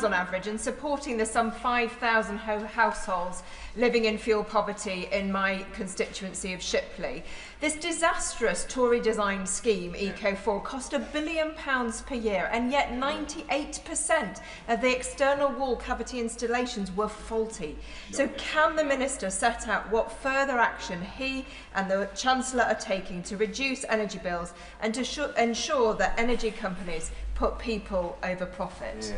on average and supporting the some 5,000 households living in fuel poverty in my constituency of Shipley. This disastrous Tory-designed scheme, Eco4, cost £1 billion per year, and yet 98% of the external wall cavity installations were faulty. So can the Minister set out what further action he and the Chancellor are taking to reduce energy bills and to ensure that energy companies put people over profit?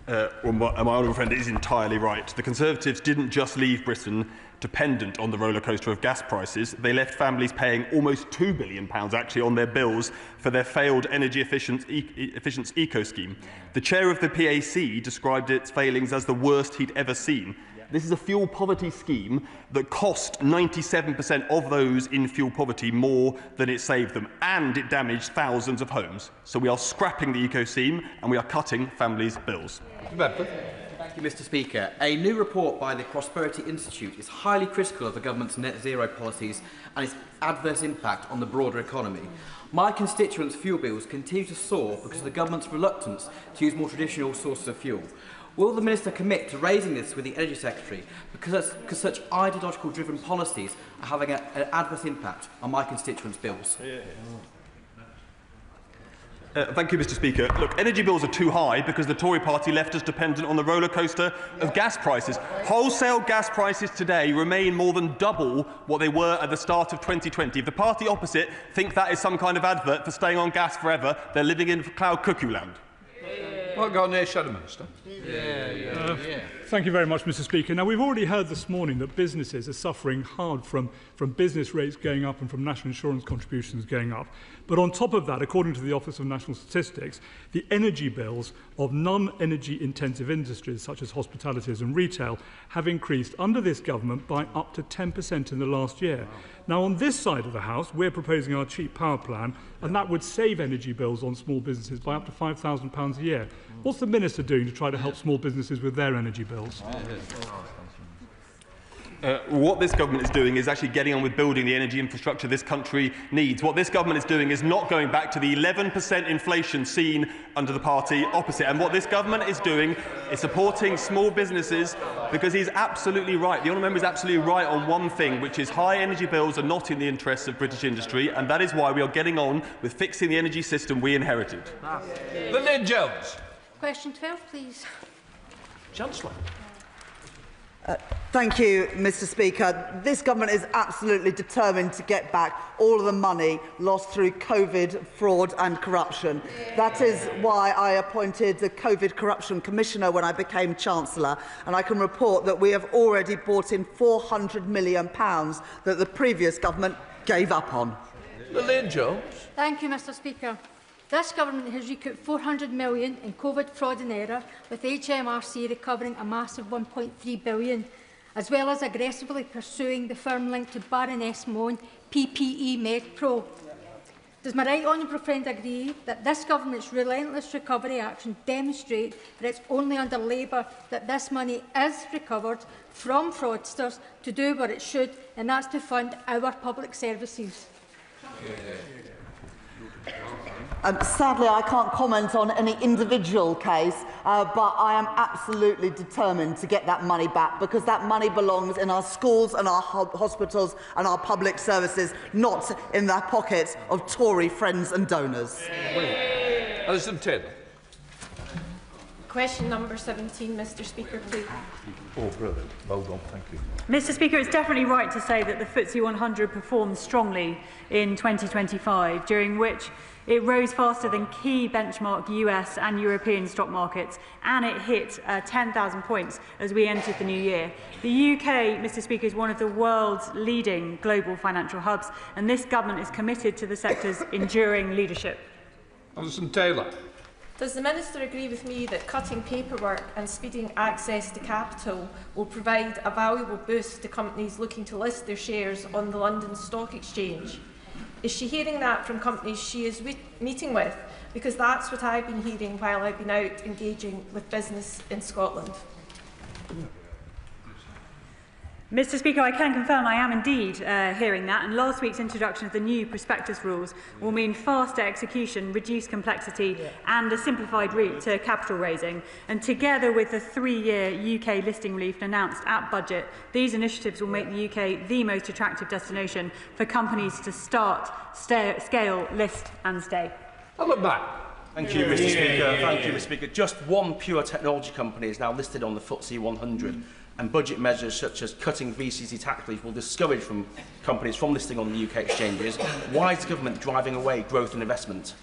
Well, my honourable friend is entirely right. The Conservatives didn't just leave Britain dependent on the rollercoaster of gas prices. They left families paying almost £2 billion actually on their bills for their failed energy efficiency eco scheme. The chair of the PAC described its failings as the worst he'd ever seen. This is a fuel poverty scheme that cost 97% of those in fuel poverty more than it saved them, and it damaged thousands of homes. So we are scrapping the eco scheme and we are cutting families' bills. Thank you, Mr Speaker. A new report by the Prosperity Institute is highly critical of the government's net zero policies and its adverse impact on the broader economy. My constituents' fuel bills continue to soar because of the government's reluctance to use more traditional sources of fuel. Will the Minister commit to raising this with the Energy Secretary because such ideological-driven policies are having an adverse impact on my constituents' bills? Thank you, Mr Speaker. Look, energy bills are too high because the Tory party left us dependent on the rollercoaster of gas prices. Wholesale gas prices today remain more than double what they were at the start of 2020. If the party opposite think that is some kind of advert for staying on gas forever, they're living in cloud cuckoo land. Well, go on there, Shadow Minister. Thank you very much, Mr Speaker. Now, we've already heard this morning that businesses are suffering hard from business rates going up and from national insurance contributions going up. But on top of that, according to the Office of National Statistics, the energy bills of non-energy intensive industries such as hospitality and retail have increased under this government by up to 10% in the last year. Wow. Now, on this side of the House, we're proposing our cheap power plan, and that would save energy bills on small businesses by up to £5,000 a year. What's the Minister doing to try to help small businesses with their energy bills? What this government is doing is actually getting on with building the energy infrastructure this country needs. What this government is doing is not going back to the 11% inflation seen under the party opposite. And what this government is doing is supporting small businesses, because he's absolutely right. The honourable member is absolutely right on one thing, which is high energy bills are not in the interests of British industry, and that is why we are getting on with fixing the energy system we inherited. Lynn Jones. Question 12, please. Chancellor. Thank you, Mr Speaker. This government is absolutely determined to get back all of the money lost through COVID, fraud and corruption. That is why I appointed the COVID Corruption Commissioner when I became Chancellor, and I can report that we have already brought in £400 million that the previous government gave up on. Lynn Jones. Thank you, Mr Speaker. This government has recouped £400 million in COVID fraud and error, with HMRC recovering a massive £1.3 billion, as well as aggressively pursuing the firm linked to Baroness Moan, PPE MedPro. Does my right honourable friend agree that this government's relentless recovery action demonstrate that it's only under Labour that this money is recovered from fraudsters to do what it should, and that's to fund our public services? Sadly, I can't comment on any individual case, but I am absolutely determined to get that money back, because that money belongs in our schools and our hospitals and our public services, not in the pockets of Tory friends and donors. Alison Taylor. Question number 17, Mr Speaker, please. Oh, brilliant. Well done, thank you. Mr Speaker, it's definitely right to say that the FTSE 100 performed strongly in 2025, during which it rose faster than key benchmark US and European stock markets, and it hit 10,000 points as we entered the new year. The UK, Mr Speaker, is one of the world's leading global financial hubs, and this government is committed to the sector's enduring leadership. Alison Taylor. Does the Minister agree with me that cutting paperwork and speeding access to capital will provide a valuable boost to companies looking to list their shares on the London Stock Exchange? Is she hearing that from companies she is meeting with? Because that's what I've been hearing while I've been out engaging with business in Scotland. Mr Speaker, I can confirm I am indeed hearing that, and last week's introduction of the new prospectus rules will mean faster execution, reduced complexity and a simplified route to capital raising. And together with the 3-year UK listing relief announced at budget, these initiatives will make the UK the most attractive destination for companies to start, scale, list and stay. Alan Mack. Thank you, Mr Speaker. Thank you, Mr Speaker. Just one pure technology company is now listed on the FTSE 100, and budget measures such as cutting VCT tax relief will discourage companies from listing on the UK exchanges. Why is the government driving away growth and investment?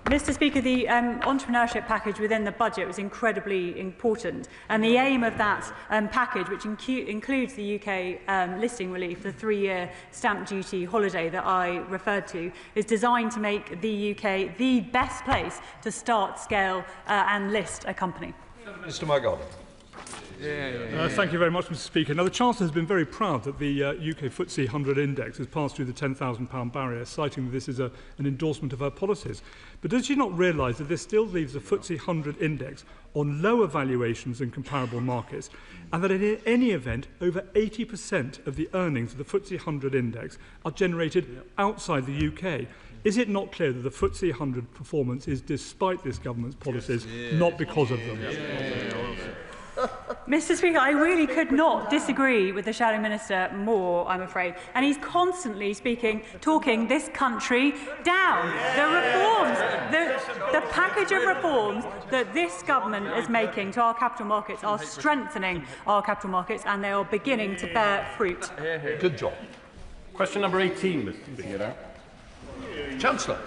Mr Speaker, the entrepreneurship package within the budget was incredibly important, and the aim of that package, which includes the UK listing relief, the 3-year stamp duty holiday that I referred to, is designed to make the UK the best place to start, scale and list a company. Mr Margolin. Thank you very much, Mr Speaker. Now, the Chancellor has been very proud that the UK FTSE 100 index has passed through the £10,000 barrier, citing that this is an endorsement of her policies. But does she not realise that this still leaves the FTSE 100 index on lower valuations than comparable markets, and that in any event, over 80% of the earnings of the FTSE 100 index are generated outside the UK? Is it not clear that the FTSE 100 performance is despite this government's policies, not because of them? Mr Speaker, I really could not disagree with the Shadow Minister more, I'm afraid. And he's constantly talking this country down. The package of reforms that this government is making to our capital markets are strengthening our capital markets, and they are beginning to bear fruit. Good job. Question number 18, Mr Speaker. Chancellor.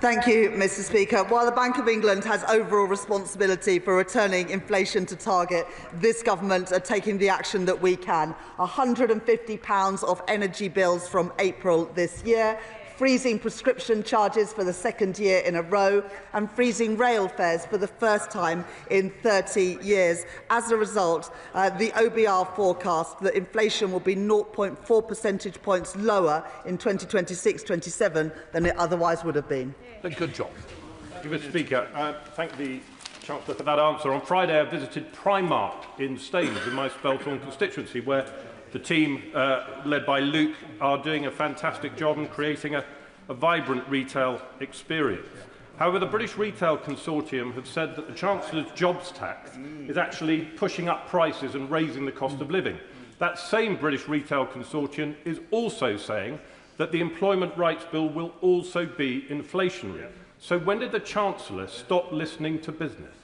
Thank you, Mr Speaker. While the Bank of England has overall responsibility for returning inflation to target, this government are taking the action that we can. £150 of energy bills from April this year, freezing prescription charges for the 2nd year in a row, and freezing rail fares for the first time in 30 years. As a result, the OBR forecast that inflation will be 0.4 percentage points lower in 2026-27 than it otherwise would have been. Good job. Thank you, Mr Speaker. Thank the Chancellor for that answer. On Friday, I visited Primark in Staines, in my Spelthorne constituency, where the team, led by Luke, are doing a fantastic job in creating a vibrant retail experience. However, the British Retail Consortium have said that the Chancellor's jobs tax is actually pushing up prices and raising the cost of living. That same British Retail Consortium is also saying that the Employment Rights Bill will also be inflationary. So when did the Chancellor stop listening to business?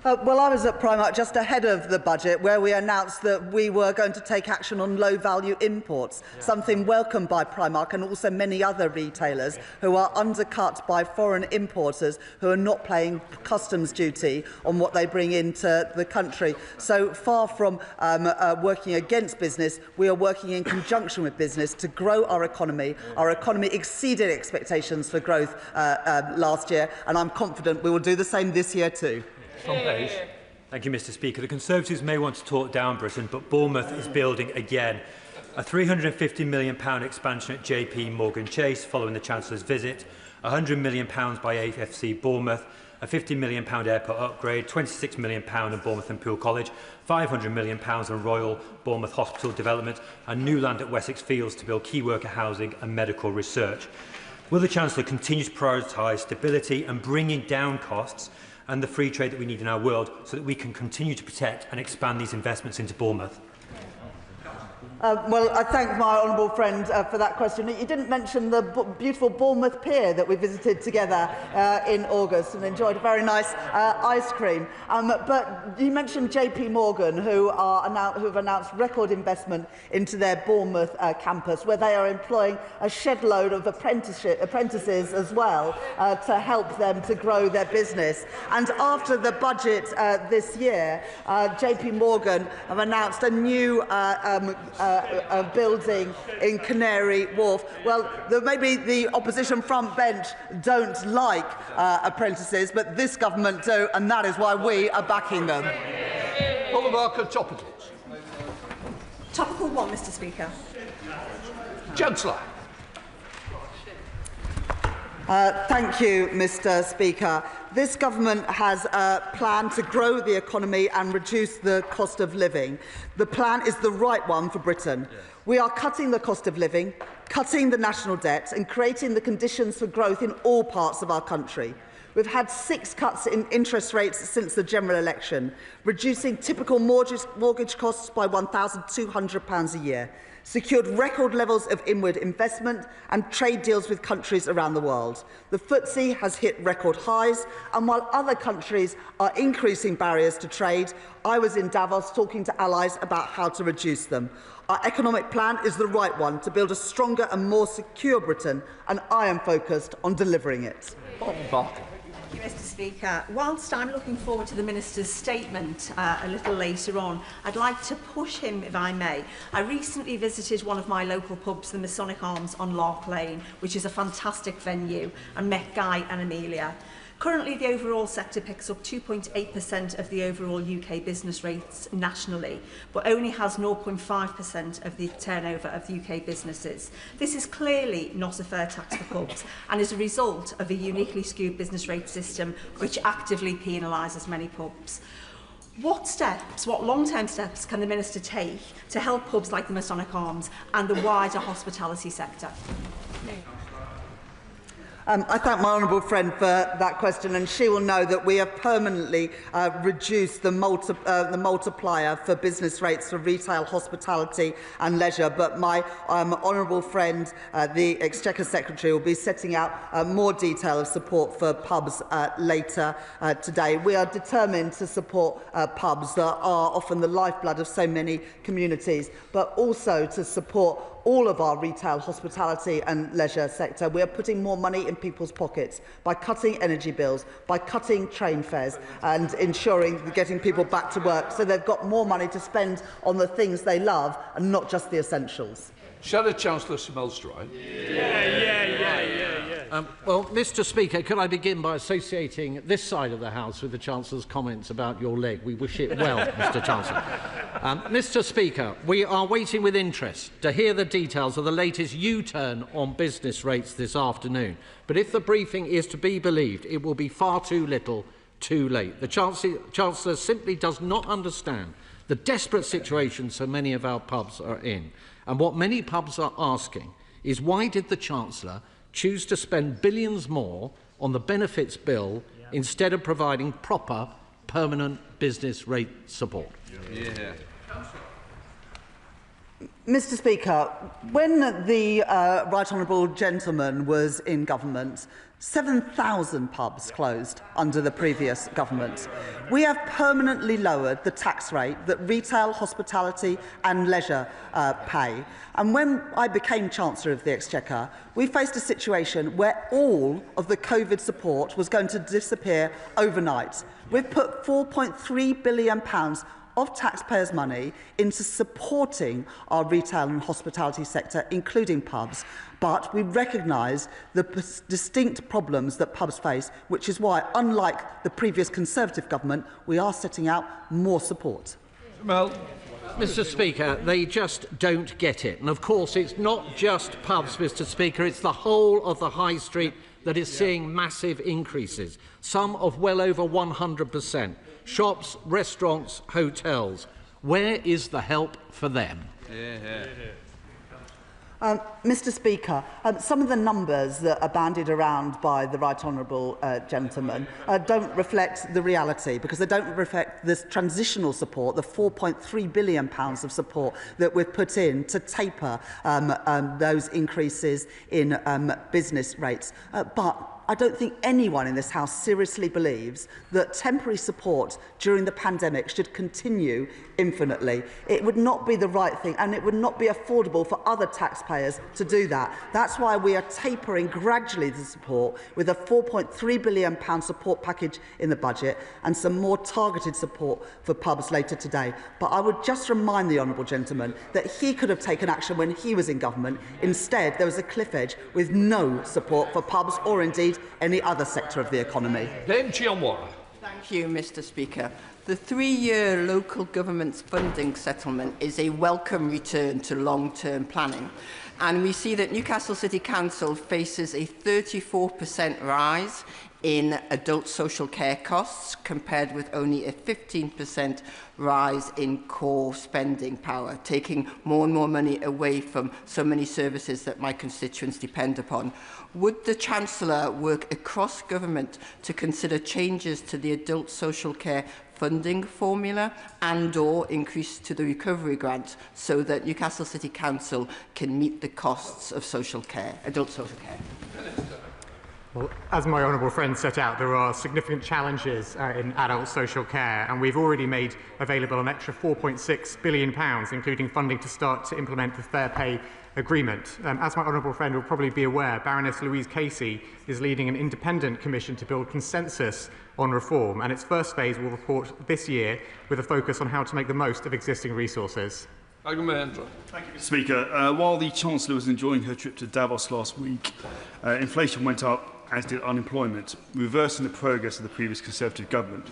Well, I was at Primark just ahead of the budget, where we announced that we were going to take action on low-value imports, something welcomed by Primark and also many other retailers who are undercut by foreign importers who are not paying customs duty on what they bring into the country. So far from working against business, we are working in conjunction with business to grow our economy. Our economy exceeded expectations for growth last year, and I'm confident we will do the same this year too. Thank you, Mr Speaker. The Conservatives may want to talk down Britain, but Bournemouth is building again. A £350 million expansion at JP Morgan Chase following the Chancellor's visit, £100 million by AFC Bournemouth, a £50 million airport upgrade, £26 million on Bournemouth and Poole College, £500 million on Royal Bournemouth Hospital development, and new land at Wessex Fields to build key worker housing and medical research. Will the Chancellor continue to prioritise stability and bringing down costs and the free trade that we need in our world so that we can continue to protect and expand these investments into Bournemouth? Well, I thank my honourable friend for that question. You didn't mention the beautiful Bournemouth Pier that we visited together in August and enjoyed a very nice ice cream. But you mentioned JP Morgan, who have announced record investment into their Bournemouth campus, where they are employing a shed load of apprentices as well to help them to grow their business. And after the budget this year, JP Morgan have announced a new building in Canary Wharf. Well, maybe the opposition front bench don't like apprentices, but this government do, and that is why we are backing them. Topicals. Topical one, Mr. Speaker. Chancellor. Thank you, Mr. Speaker. This government has a plan to grow the economy and reduce the cost of living. The plan is the right one for Britain. We are cutting the cost of living, cutting the national debt and creating the conditions for growth in all parts of our country. We've had 6 cuts in interest rates since the general election, reducing typical mortgage costs by £1,200 a year, secured record levels of inward investment and trade deals with countries around the world. The FTSE has hit record highs, and while other countries are increasing barriers to trade, I was in Davos talking to allies about how to reduce them. Our economic plan is the right one to build a stronger and more secure Britain, and I am focused on delivering it. Thank you, Mr. Speaker. Whilst I'm looking forward to the Minister's statement a little later on, I'd like to push him, if I may. I recently visited one of my local pubs, the Masonic Arms on Lark Lane, which is a fantastic venue, and met Guy and Amelia. Currently, the overall sector picks up 2.8% of the overall UK business rates nationally, but only has 0.5% of the turnover of the UK businesses. This is clearly not a fair tax for pubs and is a result of a uniquely skewed business rate system which actively penalises many pubs. What long-term steps can the Minister take to help pubs like the Masonic Arms and the wider hospitality sector? I thank my honourable friend for that question, and she will know that we have permanently reduced the multiplier for business rates for retail, hospitality and leisure. But my honourable friend, the Exchequer Secretary, will be setting out more detail of support for pubs later today. We are determined to support pubs that are often the lifeblood of so many communities, but also to support all of our retail, hospitality and leisure sector. We are putting more money in people's pockets by cutting energy bills, by cutting train fares and ensuring getting people back to work so they've got more money to spend on the things they love and not just the essentials. Shadow Chancellor smells dry. Well, Mr. Speaker, could I begin by associating this side of the House with the Chancellor's comments about your leg? We wish it well, Mr. Chancellor. Mr. Speaker, we are waiting with interest to hear the details of the latest U-turn on business rates this afternoon. But if the briefing is to be believed, it will be far too little, too late. The Chancellor simply does not understand the desperate situation so many of our pubs are in. And what many pubs are asking is, why did the Chancellor choose to spend billions more on the benefits bill instead of providing proper, permanent business rate support? Mr. Speaker, when the right honourable gentleman was in government, 7,000 pubs closed under the previous government. We have permanently lowered the tax rate that retail, hospitality and leisure pay. And when I became Chancellor of the Exchequer, we faced a situation where all of the COVID support was going to disappear overnight. We've put £4.3 billion of taxpayers' money into supporting our retail and hospitality sector, including pubs. But we recognise the distinct problems that pubs face, which is why, unlike the previous Conservative government, we are setting out more support. Well, Mr. Speaker, they just don't get it. And of course, it's not just pubs, Mr. Speaker, it's the whole of the high street that is seeing massive increases, some of well over 100%. Shops, restaurants, hotels. Where is the help for them? Mr Speaker, some of the numbers that are bandied around by the right honourable gentleman don't reflect the reality, because they don't reflect this transitional support, the £4.3 billion of support that we've put in to taper those increases in business rates. But I don't think anyone in this House seriously believes that temporary support during the pandemic should continue infinitely. It would not be the right thing, and it would not be affordable for other taxpayers to do that. That's why we are tapering gradually the support with a £4.3 billion support package in the budget and some more targeted support for pubs later today. But I would just remind the honourable gentleman that he could have taken action when he was in government. Instead, there was a cliff edge with no support for pubs or indeed any other sector of the economy. Thank you, Mr Speaker. The 3-year local government's funding settlement is a welcome return to long-term planning. And we see that Newcastle City Council faces a 34% rise in adult social care costs, compared with only a 15% rise in core spending power, taking more and more money away from so many services that my constituents depend upon. Would the Chancellor work across government to consider changes to the adult social care funding formula and/or increase to the recovery grant so that Newcastle City Council can meet the costs of social care, adult social care? Well, as my honourable friend set out, there are significant challenges in adult social care, and we've already made available an extra £4.6 billion, including funding to start to implement the Fair Pay Agreement. As my honourable friend will probably be aware, Baroness Louise Casey is leading an independent commission to build consensus on reform, and its first phase will report this year with a focus on how to make the most of existing resources. Thank you, Mr Speaker. While the Chancellor was enjoying her trip to Davos last week, inflation went up, as did unemployment, reversing the progress of the previous Conservative government.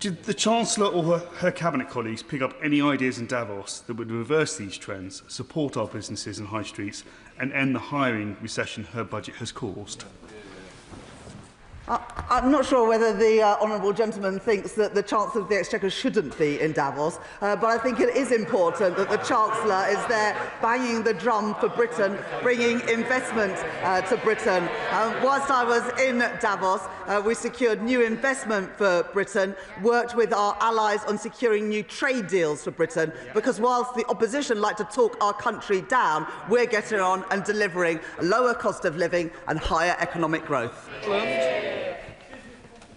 Did the Chancellor or her cabinet colleagues pick up any ideas in Davos that would reverse these trends, support our businesses and high streets, and end the hiring recession her budget has caused? I'm not sure whether the honourable gentleman thinks that the Chancellor of the Exchequer shouldn't be in Davos, but I think it is important that the Chancellor is there banging the drum for Britain, bringing investment to Britain. Whilst I was in Davos, we secured new investment for Britain, worked with our allies on securing new trade deals for Britain, because whilst the opposition like to talk our country down, we're getting on and delivering a lower cost of living and higher economic growth.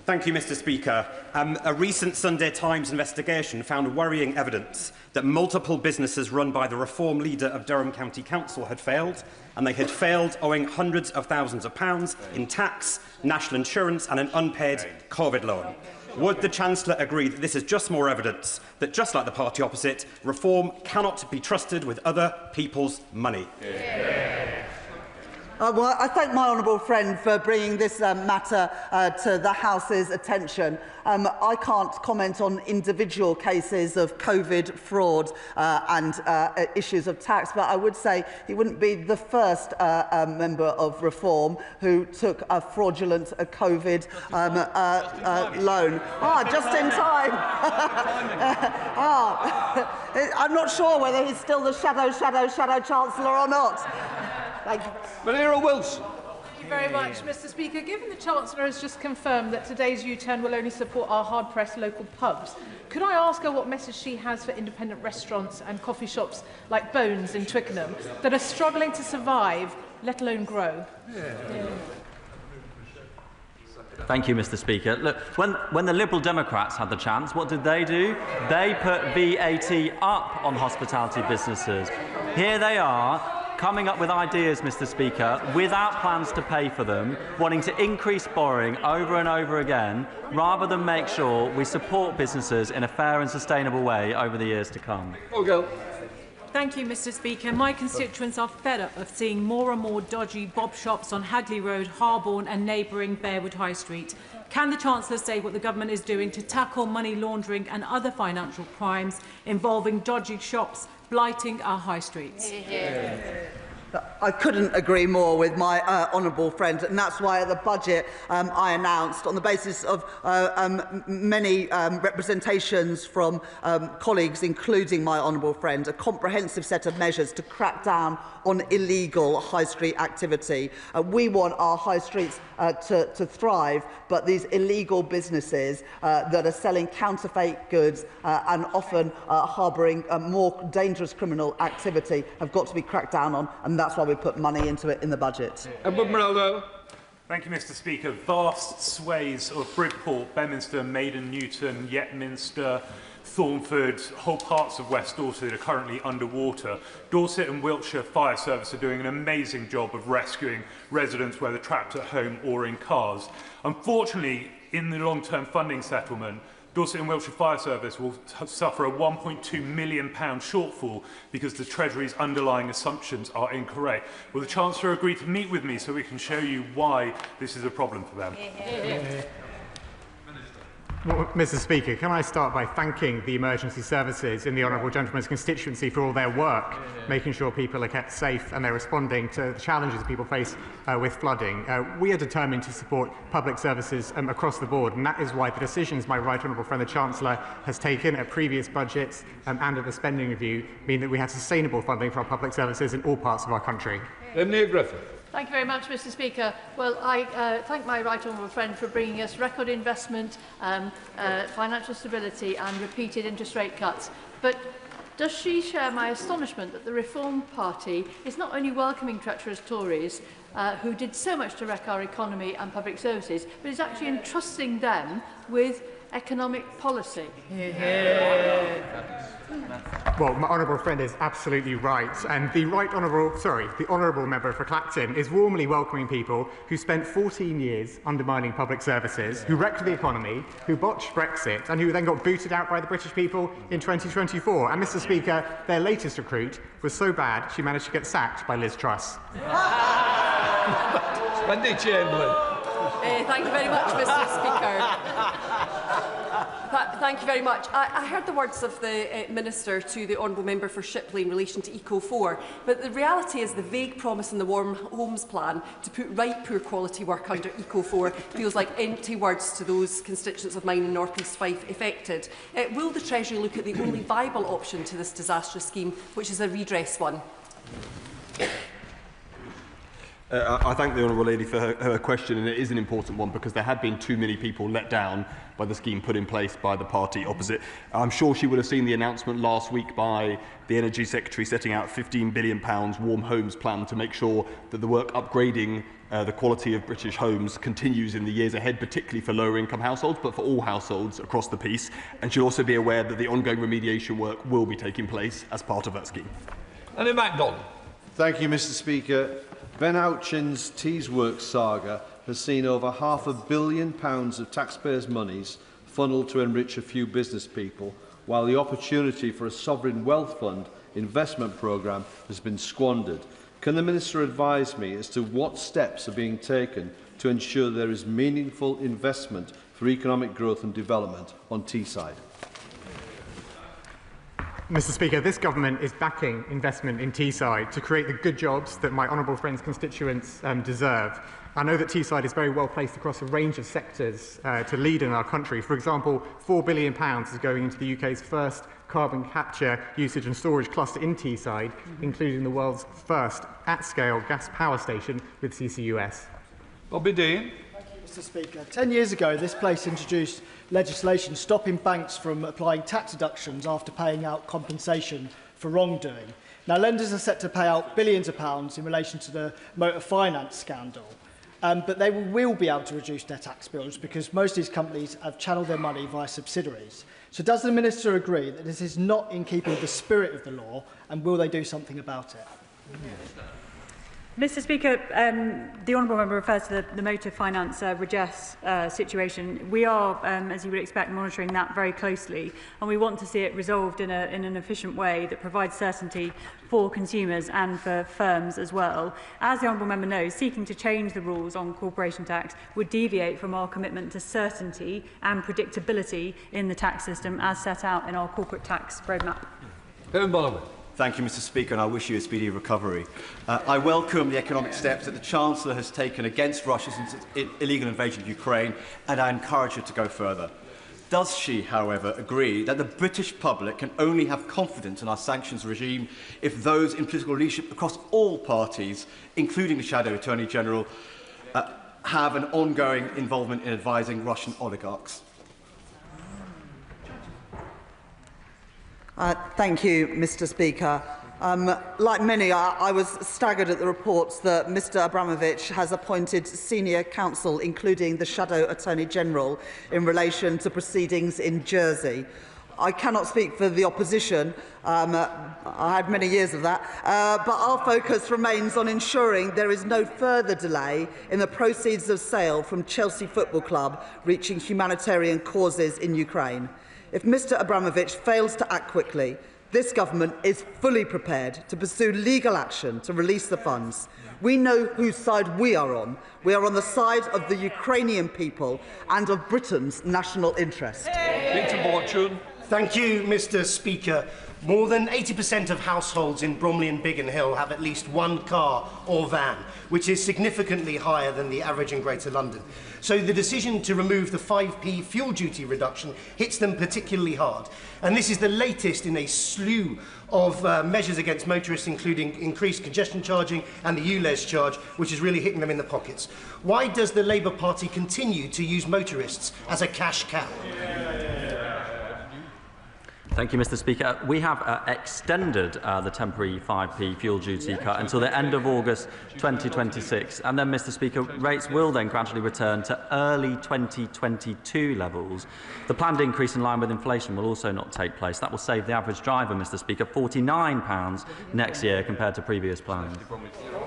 Thank you, Mr Speaker. A recent Sunday Times investigation found worrying evidence that multiple businesses run by the reform leader of Durham County Council had failed, and they had failed owing hundreds of thousands of pounds in tax, national insurance and an unpaid COVID loan. Would the Chancellor agree that this is just more evidence that, just like the party opposite, reform cannot be trusted with other people's money? Well, I thank my honourable friend for bringing this matter to the House's attention. I can't comment on individual cases of COVID fraud and issues of tax, but I would say he wouldn't be the first member of Reform who took a fraudulent COVID loan. Just in time. I'm not sure whether he's still the shadow Chancellor or not. Thank you. Manira Wilson. Thank you very much, Mr Speaker. Given the Chancellor has just confirmed that today's U-turn will only support our hard-pressed local pubs, could I ask her what message she has for independent restaurants and coffee shops like Bones in Twickenham that are struggling to survive, let alone grow? Thank you, Mr Speaker. Look, when the Liberal Democrats had the chance, what did they do? They put VAT up on hospitality businesses. Here they are, coming up with ideas, Mr Speaker, without plans to pay for them, wanting to increase borrowing over and over again, rather than make sure we support businesses in a fair and sustainable way over the years to come. Thank you, Mr Speaker. My constituents are fed up of seeing more and more dodgy bob shops on Hagley Road, Harborne and neighbouring Bearwood High Street. Can the Chancellor say what the government is doing to tackle money laundering and other financial crimes involving dodgy shops blighting our high streets? I couldn't agree more with my honourable friend, and that's why at the budget I announced, on the basis of many representations from colleagues, including my honourable friend, a comprehensive set of measures to crack down on illegal high street activity. We want our high streets to thrive, but these illegal businesses that are selling counterfeit goods and often harbouring more dangerous criminal activity have got to be cracked down on, and that's why we put money into it in the budget. Thank you, Mr. Speaker. Vast swathes of Bridport, Bedminster, Maiden, Newton, Yetminster, Thornford, whole parts of West Dorset are currently underwater. Dorset and Wiltshire Fire Service are doing an amazing job of rescuing residents, whether trapped at home or in cars. Unfortunately, in the long-term funding settlement, Dorset and Wiltshire Fire Service will suffer a £1.2 million shortfall because the Treasury's underlying assumptions are incorrect. Will the Chancellor agree to meet with me so we can show you why this is a problem for them? Well, Mr. Speaker, can I start by thanking the emergency services in the honourable gentleman's constituency for all their work, making sure people are kept safe and they're responding to the challenges people face with flooding. We are determined to support public services across the board, and that is why the decisions my right honourable friend the Chancellor has taken at previous budgets and at the spending review mean that we have sustainable funding for our public services in all parts of our country. Thank you very much, Mr. Speaker. Well, I thank my right honourable friend for bringing us record investment, financial stability and repeated interest rate cuts. But does she share my astonishment that the Reform Party is not only welcoming treacherous Tories who did so much to wreck our economy and public services, but is actually entrusting them with economic policy? Well, my honourable friend is absolutely right, and the honourable member for Clacton is warmly welcoming people who spent 14 years undermining public services, who wrecked the economy, who botched Brexit, and who then got booted out by the British people in 2024. And, Mr. Speaker, their latest recruit was so bad she managed to get sacked by Liz Truss. Wendy Chamberlain. Thank you very much, Mr. Speaker. Thank you very much. I heard the words of the Minister to the Honourable Member for Shipley in relation to Eco4, but the reality is the vague promise in the Warm Homes Plan to put right poor quality work under Eco4 feels like empty words to those constituents of mine in North East Fife affected. Will the Treasury look at the only viable option to this disastrous scheme, which is a redress one? I thank the Honourable Lady for her question, and it is an important one because there had been too many people let down by the scheme put in place by the party opposite. I'm sure she would have seen the announcement last week by the Energy Secretary setting out £15 billion Warm Homes Plan to make sure that the work upgrading the quality of British homes continues in the years ahead, particularly for lower income households, but for all households across the piece. And she'll also be aware that the ongoing remediation work will be taking place as part of that scheme. And in MacDonald. Thank you, Mr. Speaker. Ben Houchin's Teesworks saga has seen over £500 million of taxpayers' monies funneled to enrich a few business people, while the opportunity for a sovereign wealth fund investment programme has been squandered. Can the Minister advise me as to what steps are being taken to ensure there is meaningful investment for economic growth and development on Teesside? Mr. Speaker, this government is backing investment in Teesside to create the good jobs that my honourable friend's constituents deserve. I know that Teesside is very well placed across a range of sectors to lead in our country. For example, £4 billion is going into the UK's first carbon capture, usage and storage cluster in Teesside, including the world's first at-scale gas power station with CCUS. Bobby Dean. Mr. Speaker, 10 years ago, this place introduced legislation stopping banks from applying tax deductions after paying out compensation for wrongdoing. Now, lenders are set to pay out billions of pounds in relation to the motor finance scandal, but they will be able to reduce their tax bills because most of these companies have channelled their money via subsidiaries. So does the Minister agree that this is not in keeping with the spirit of the law, and will they do something about it? Mr. Speaker, the Honourable Member refers to the motor finance redress situation. We are, as you would expect, monitoring that very closely, and we want to see it resolved in an efficient way that provides certainty for consumers and for firms as well. As the Honourable Member knows, seeking to change the rules on corporation tax would deviate from our commitment to certainty and predictability in the tax system as set out in our corporate tax roadmap. Thank you, Mr. Speaker, and I wish you a speedy recovery. I welcome the economic steps that the Chancellor has taken against Russia's illegal invasion of Ukraine, and I encourage her to go further. Does she, however, agree that the British public can only have confidence in our sanctions regime if those in political leadership across all parties, including the Shadow Attorney General, have an ongoing involvement in advising Russian oligarchs? Thank you, Mr. Speaker. Like many, I was staggered at the reports that Mr. Abramovich has appointed senior counsel, including the Shadow Attorney General, in relation to proceedings in Jersey. I cannot speak for the opposition. I had many years of that. But our focus remains on ensuring there is no further delay in the proceeds of sale from Chelsea Football Club reaching humanitarian causes in Ukraine. If Mr. Abramovich fails to act quickly, this government is fully prepared to pursue legal action to release the funds. We know whose side we are on. We are on the side of the Ukrainian people and of Britain's national interest. Thank you, Mr. Speaker. More than 80% of households in Bromley and Biggin Hill have at least one car or van, which is significantly higher than the average in Greater London. So the decision to remove the 5p fuel duty reduction hits them particularly hard. And this is the latest in a slew of measures against motorists, including increased congestion charging and the ULEZ charge, which is really hitting them in the pockets. Why does the Labour Party continue to use motorists as a cash cow? Thank you, Mr. Speaker. We have extended the temporary 5p fuel duty cut until the end of August 2026. And then, Mr. Speaker, rates will then gradually return to early 2022 levels. The planned increase in line with inflation will also not take place. That will save the average driver, Mr. Speaker, £49 next year compared to previous plans.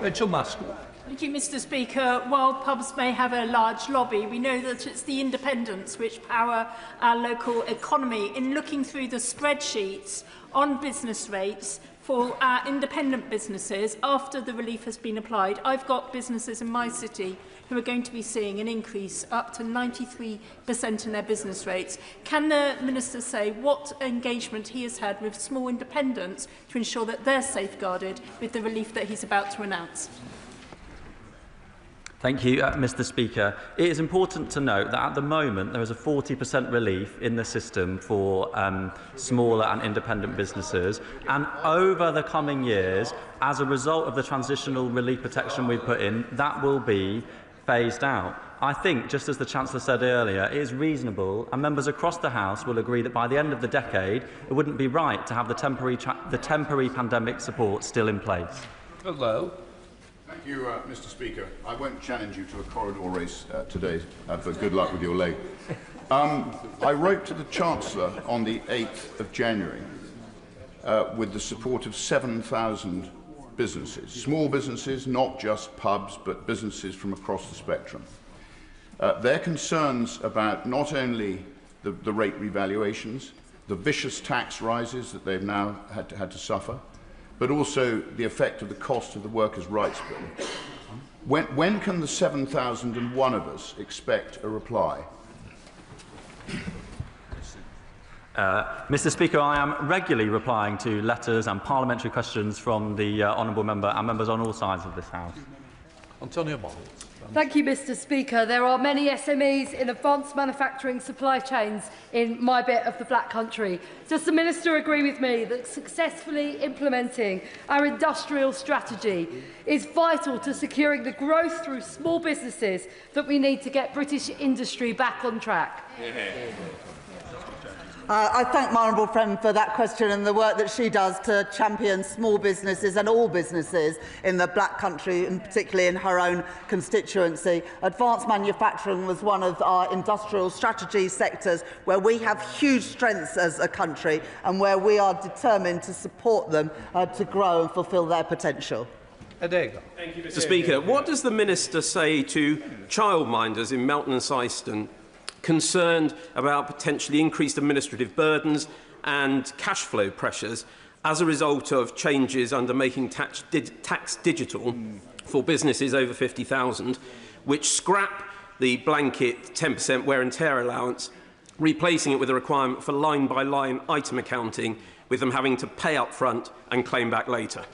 Rachel Reeves. Thank you, Mr. Speaker. While pubs may have a large lobby, we know that it's the independents which power our local economy. In looking through the spreadsheets on business rates for our independent businesses after the relief has been applied, I've got businesses in my city who are going to be seeing an increase up to 93% in their business rates. Can the Minister say what engagement he has had with small independents to ensure that they're safeguarded with the relief that he's about to announce? Thank you, Mr. Speaker. It is important to note that at the moment there is a 40% relief in the system for smaller and independent businesses, and over the coming years, as a result of the transitional relief protection we put in, that will be phased out. I think, just as the Chancellor said earlier, it is reasonable, and members across the House will agree that by the end of the decade, it wouldn't be right to have the temporary pandemic support still in place. Hello. Thank you, Mr. Speaker. I won't challenge you to a corridor race today, but good luck with your leg. I wrote to the Chancellor on the 8th of January with the support of 7,000 businesses, small businesses, not just pubs, but businesses from across the spectrum. Their concerns about not only the rate revaluations, the vicious tax rises that they've now had to suffer, but also the effect of the cost of the Workers' Rights Bill. When can the 7,001 of us expect a reply? Mr. Speaker, I am regularly replying to letters and parliamentary questions from the honourable member and members on all sides of this House. Antonio Bolt. Thank you, Mr. Speaker. There are many SMEs in advanced manufacturing supply chains in my bit of the Black Country. Does the Minister agree with me that successfully implementing our industrial strategy is vital to securing the growth through small businesses that we need to get British industry back on track? I thank my honourable friend for that question and the work that she does to champion small businesses and all businesses in the Black Country, and particularly in her own constituency. Advanced manufacturing was one of our industrial strategy sectors where we have huge strengths as a country and where we are determined to support them to grow and fulfil their potential. Thank you, Mr. Speaker. What does the Minister say to childminders in Melton and Syston concerned about potentially increased administrative burdens and cash flow pressures as a result of changes under making tax digital for businesses over 50,000, which scrap the blanket 10% wear and tear allowance, replacing it with a requirement for line-by-line item accounting with them having to pay up front and claim back later?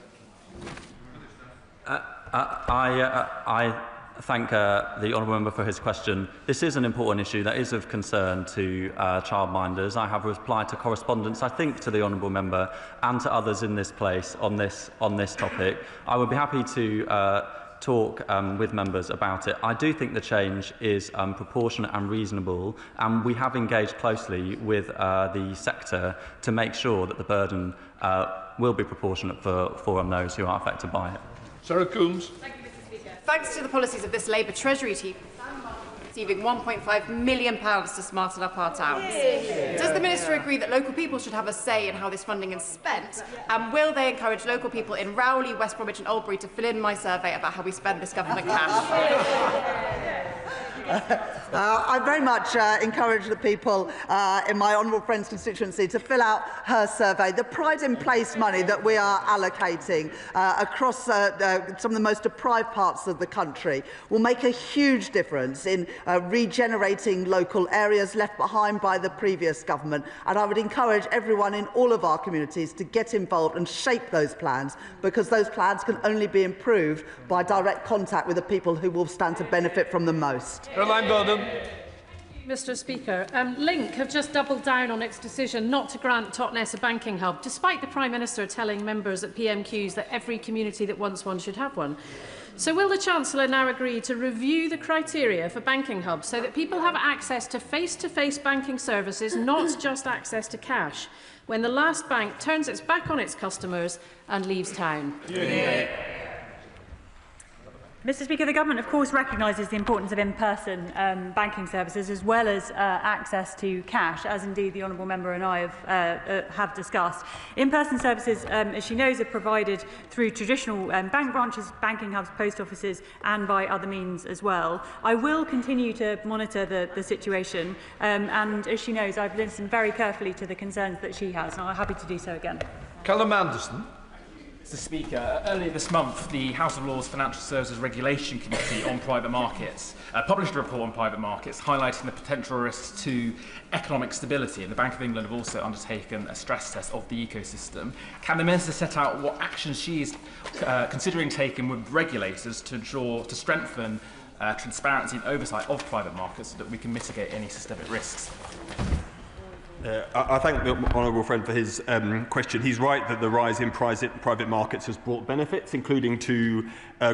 I thank the honourable member for his question. This is an important issue that is of concern to childminders. I have replied to correspondence, I think, to the honourable member and to others in this place on this topic. I would be happy to talk with members about it. I do think the change is proportionate and reasonable, and we have engaged closely with the sector to make sure that the burden will be proportionate for those who are affected by it. Sarah Coombs. Thanks to the policies of this Labour Treasury team, receiving £1.5 million to smarten up our towns. Does the Minister agree that local people should have a say in how this funding is spent? And will they encourage local people in Rowley, West Bromwich and Albury to fill in my survey about how we spend this government cash? I very much encourage the people in my honourable friend's constituency to fill out her survey. The Pride in Place money that we are allocating across some of the most deprived parts of the country will make a huge difference in regenerating local areas left behind by the previous government. And I would encourage everyone in all of our communities to get involved and shape those plans, because those plans can only be improved by direct contact with the people who will stand to benefit from them most. Caroline Gordon. Mr Speaker, Link have just doubled down on its decision not to grant Totnes a banking hub, despite the Prime Minister telling members at PMQs that every community that wants one should have one. So will the Chancellor now agree to review the criteria for banking hubs so that people have access to face-to-face banking services, not just access to cash, when the last bank turns its back on its customers and leaves town? Mr Speaker, the Government of course recognises the importance of in-person banking services as well as access to cash, as indeed the Honourable Member and I have discussed. In-person services, as she knows, are provided through traditional bank branches, banking hubs, post offices and by other means as well. I will continue to monitor the situation and, as she knows, I've listened very carefully to the concerns that she has, and I'm happy to do so again. Callum Anderson. Mr Speaker, earlier this month, the House of Lords Financial Services Regulation Committee on Private Markets published a report on private markets highlighting the potential risks to economic stability, and the Bank of England have also undertaken a stress test of the ecosystem. Can the Minister set out what actions she is considering taking with regulators to strengthen transparency and oversight of private markets so that we can mitigate any systemic risks? I thank the honourable friend for his question. He's right that the rise in private markets has brought benefits, including to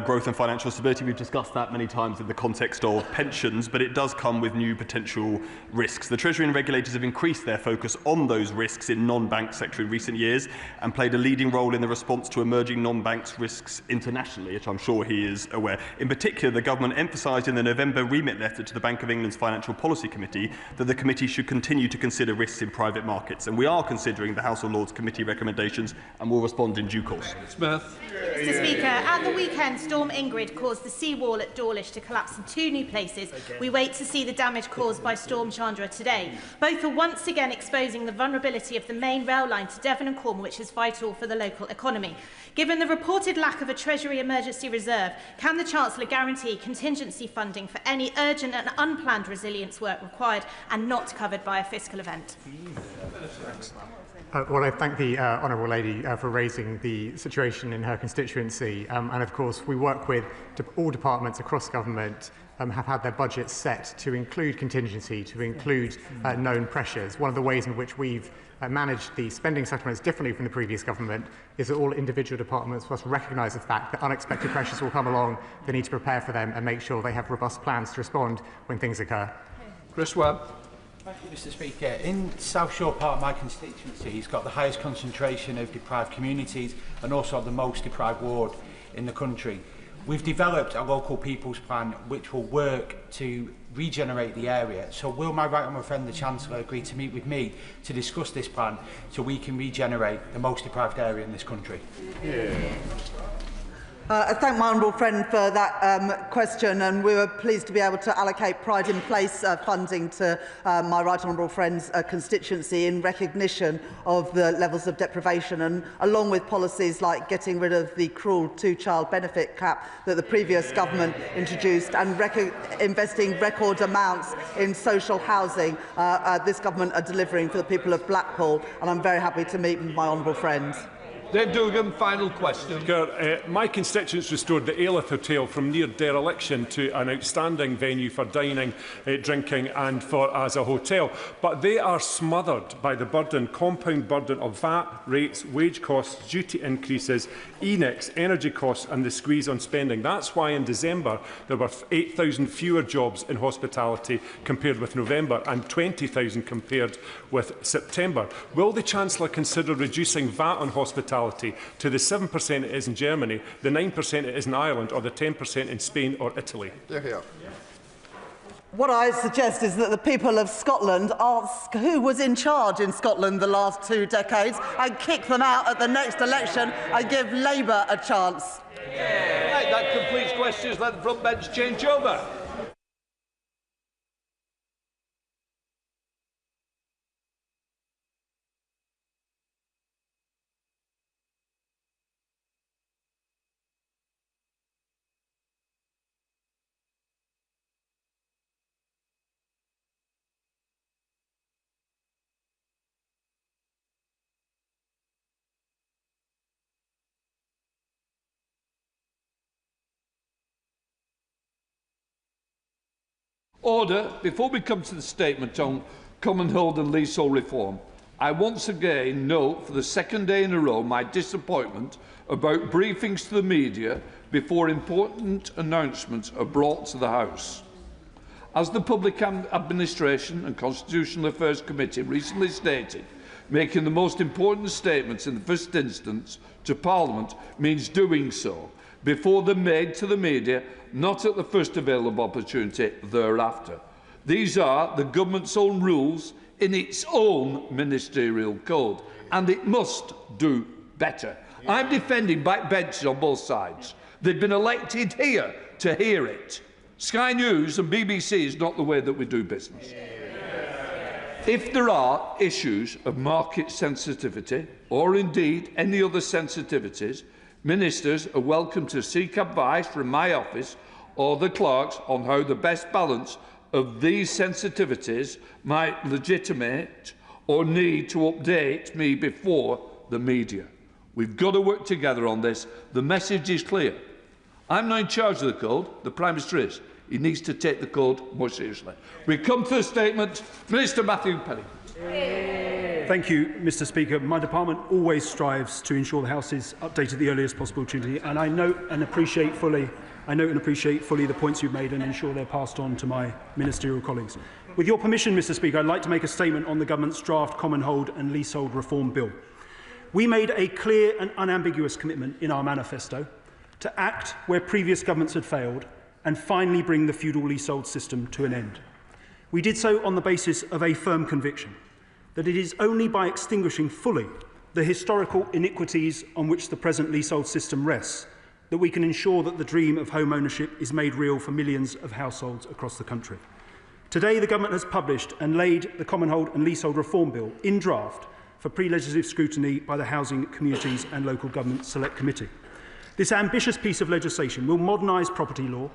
growth and financial stability. We've discussed that many times in the context of pensions, but it does come with new potential risks. The Treasury and regulators have increased their focus on those risks in non-bank sector in recent years and played a leading role in the response to emerging non-banks risks internationally, which I'm sure he is aware. In particular, the government emphasised in the November remit letter to the Bank of England's Financial Policy Committee that the committee should continue to consider risks in private markets, and we are considering the House of Lords Committee recommendations and will respond in due course. Smith. Mr Speaker, at the weekend, Storm Ingrid caused the seawall at Dawlish to collapse in 2 new places. We wait to see the damage caused by Storm Chandra today. Both are once again exposing the vulnerability of the main rail line to Devon and Cornwall, which is vital for the local economy. Given the reported lack of a Treasury emergency reserve, can the Chancellor guarantee contingency funding for any urgent and unplanned resilience work required and not covered by a fiscal event? Well, I thank the Honourable Lady for raising the situation in her constituency. And of course, we work with all departments across government have had their budgets set to include contingency, to include known pressures. One of the ways in which we've managed the spending settlements differently from the previous government is that all individual departments must recognise the fact that unexpected pressures will come along. They need to prepare for them and make sure they have robust plans to respond when things occur. Chris Webb. Thank you, Mr Speaker. In South Shore Part, my constituency has got the highest concentration of deprived communities and also the most deprived ward in the country. We've developed a local people's plan which will work to regenerate the area. So will my right honourable friend the Chancellor agree to meet with me to discuss this plan so we can regenerate the most deprived area in this country? I thank my honourable friend for that question, and we were pleased to be able to allocate Pride in Place funding to my right honourable friend's constituency in recognition of the levels of deprivation, and along with policies like getting rid of the cruel two-child benefit cap that the previous government introduced and investing record amounts in social housing, this government are delivering for the people of Blackpool, and I'm very happy to meet with my honourable friend. Dave Duggan, final question. My constituents restored the Ailith Hotel from near dereliction to an outstanding venue for dining, drinking and as a hotel. But they are smothered by the compound burden of VAT, rates, wage costs, duty increases, ENICs, energy costs and the squeeze on spending. That's why in December there were 8,000 fewer jobs in hospitality compared with November and 20,000 compared with September. Will the Chancellor consider reducing VAT on hospitality to the 7% it is in Germany, the 9% it is in Ireland, or the 10% in Spain or Italy? What I suggest is that the people of Scotland ask who was in charge in Scotland the last 2 decades and kick them out at the next election and give Labour a chance. Right, that completes questions. Let the front bench change over. Order. Before we come to the statement on common hold and leasehold reform, I once again note for the second day in a row my disappointment about briefings to the media before important announcements are brought to the House. As the Public Administration and Constitutional Affairs Committee recently stated, making the most important statements in the first instance to Parliament means doing so before they're made to the media, not at the first available opportunity thereafter. These are the government's own rules in its own ministerial code, and it must do better. I'm defending backbenchers on both sides. They've been elected here to hear it. Sky News and BBC is not the way that we do business. If there are issues of market sensitivity, or indeed any other sensitivities, ministers are welcome to seek advice from my office or the clerks on how the best balance of these sensitivities might legitimate or need to update me before the media. We've got to work together on this. The message is clear. I'm not in charge of the code, the Prime Minister is. He needs to take the code more seriously. We come to the statement. Minister Matthew Penny. Thank you, Mr. Speaker. My department always strives to ensure the House is updated at the earliest possible opportunity, and I note and appreciate fully the points you've made and ensure they're passed on to my ministerial colleagues. With your permission, Mr. Speaker, I'd like to make a statement on the government's draft Common Hold and Leasehold Reform Bill. We made a clear and unambiguous commitment in our manifesto to act where previous governments had failed and finally bring the feudal leasehold system to an end. We did so on the basis of a firm conviction that it is only by extinguishing fully the historical iniquities on which the present leasehold system rests that we can ensure that the dream of home ownership is made real for millions of households across the country. Today, the government has published and laid the Common Hold and Leasehold Reform Bill in draft for pre-legislative scrutiny by the Housing, Communities and Local Government Select Committee. This ambitious piece of legislation will modernise property law,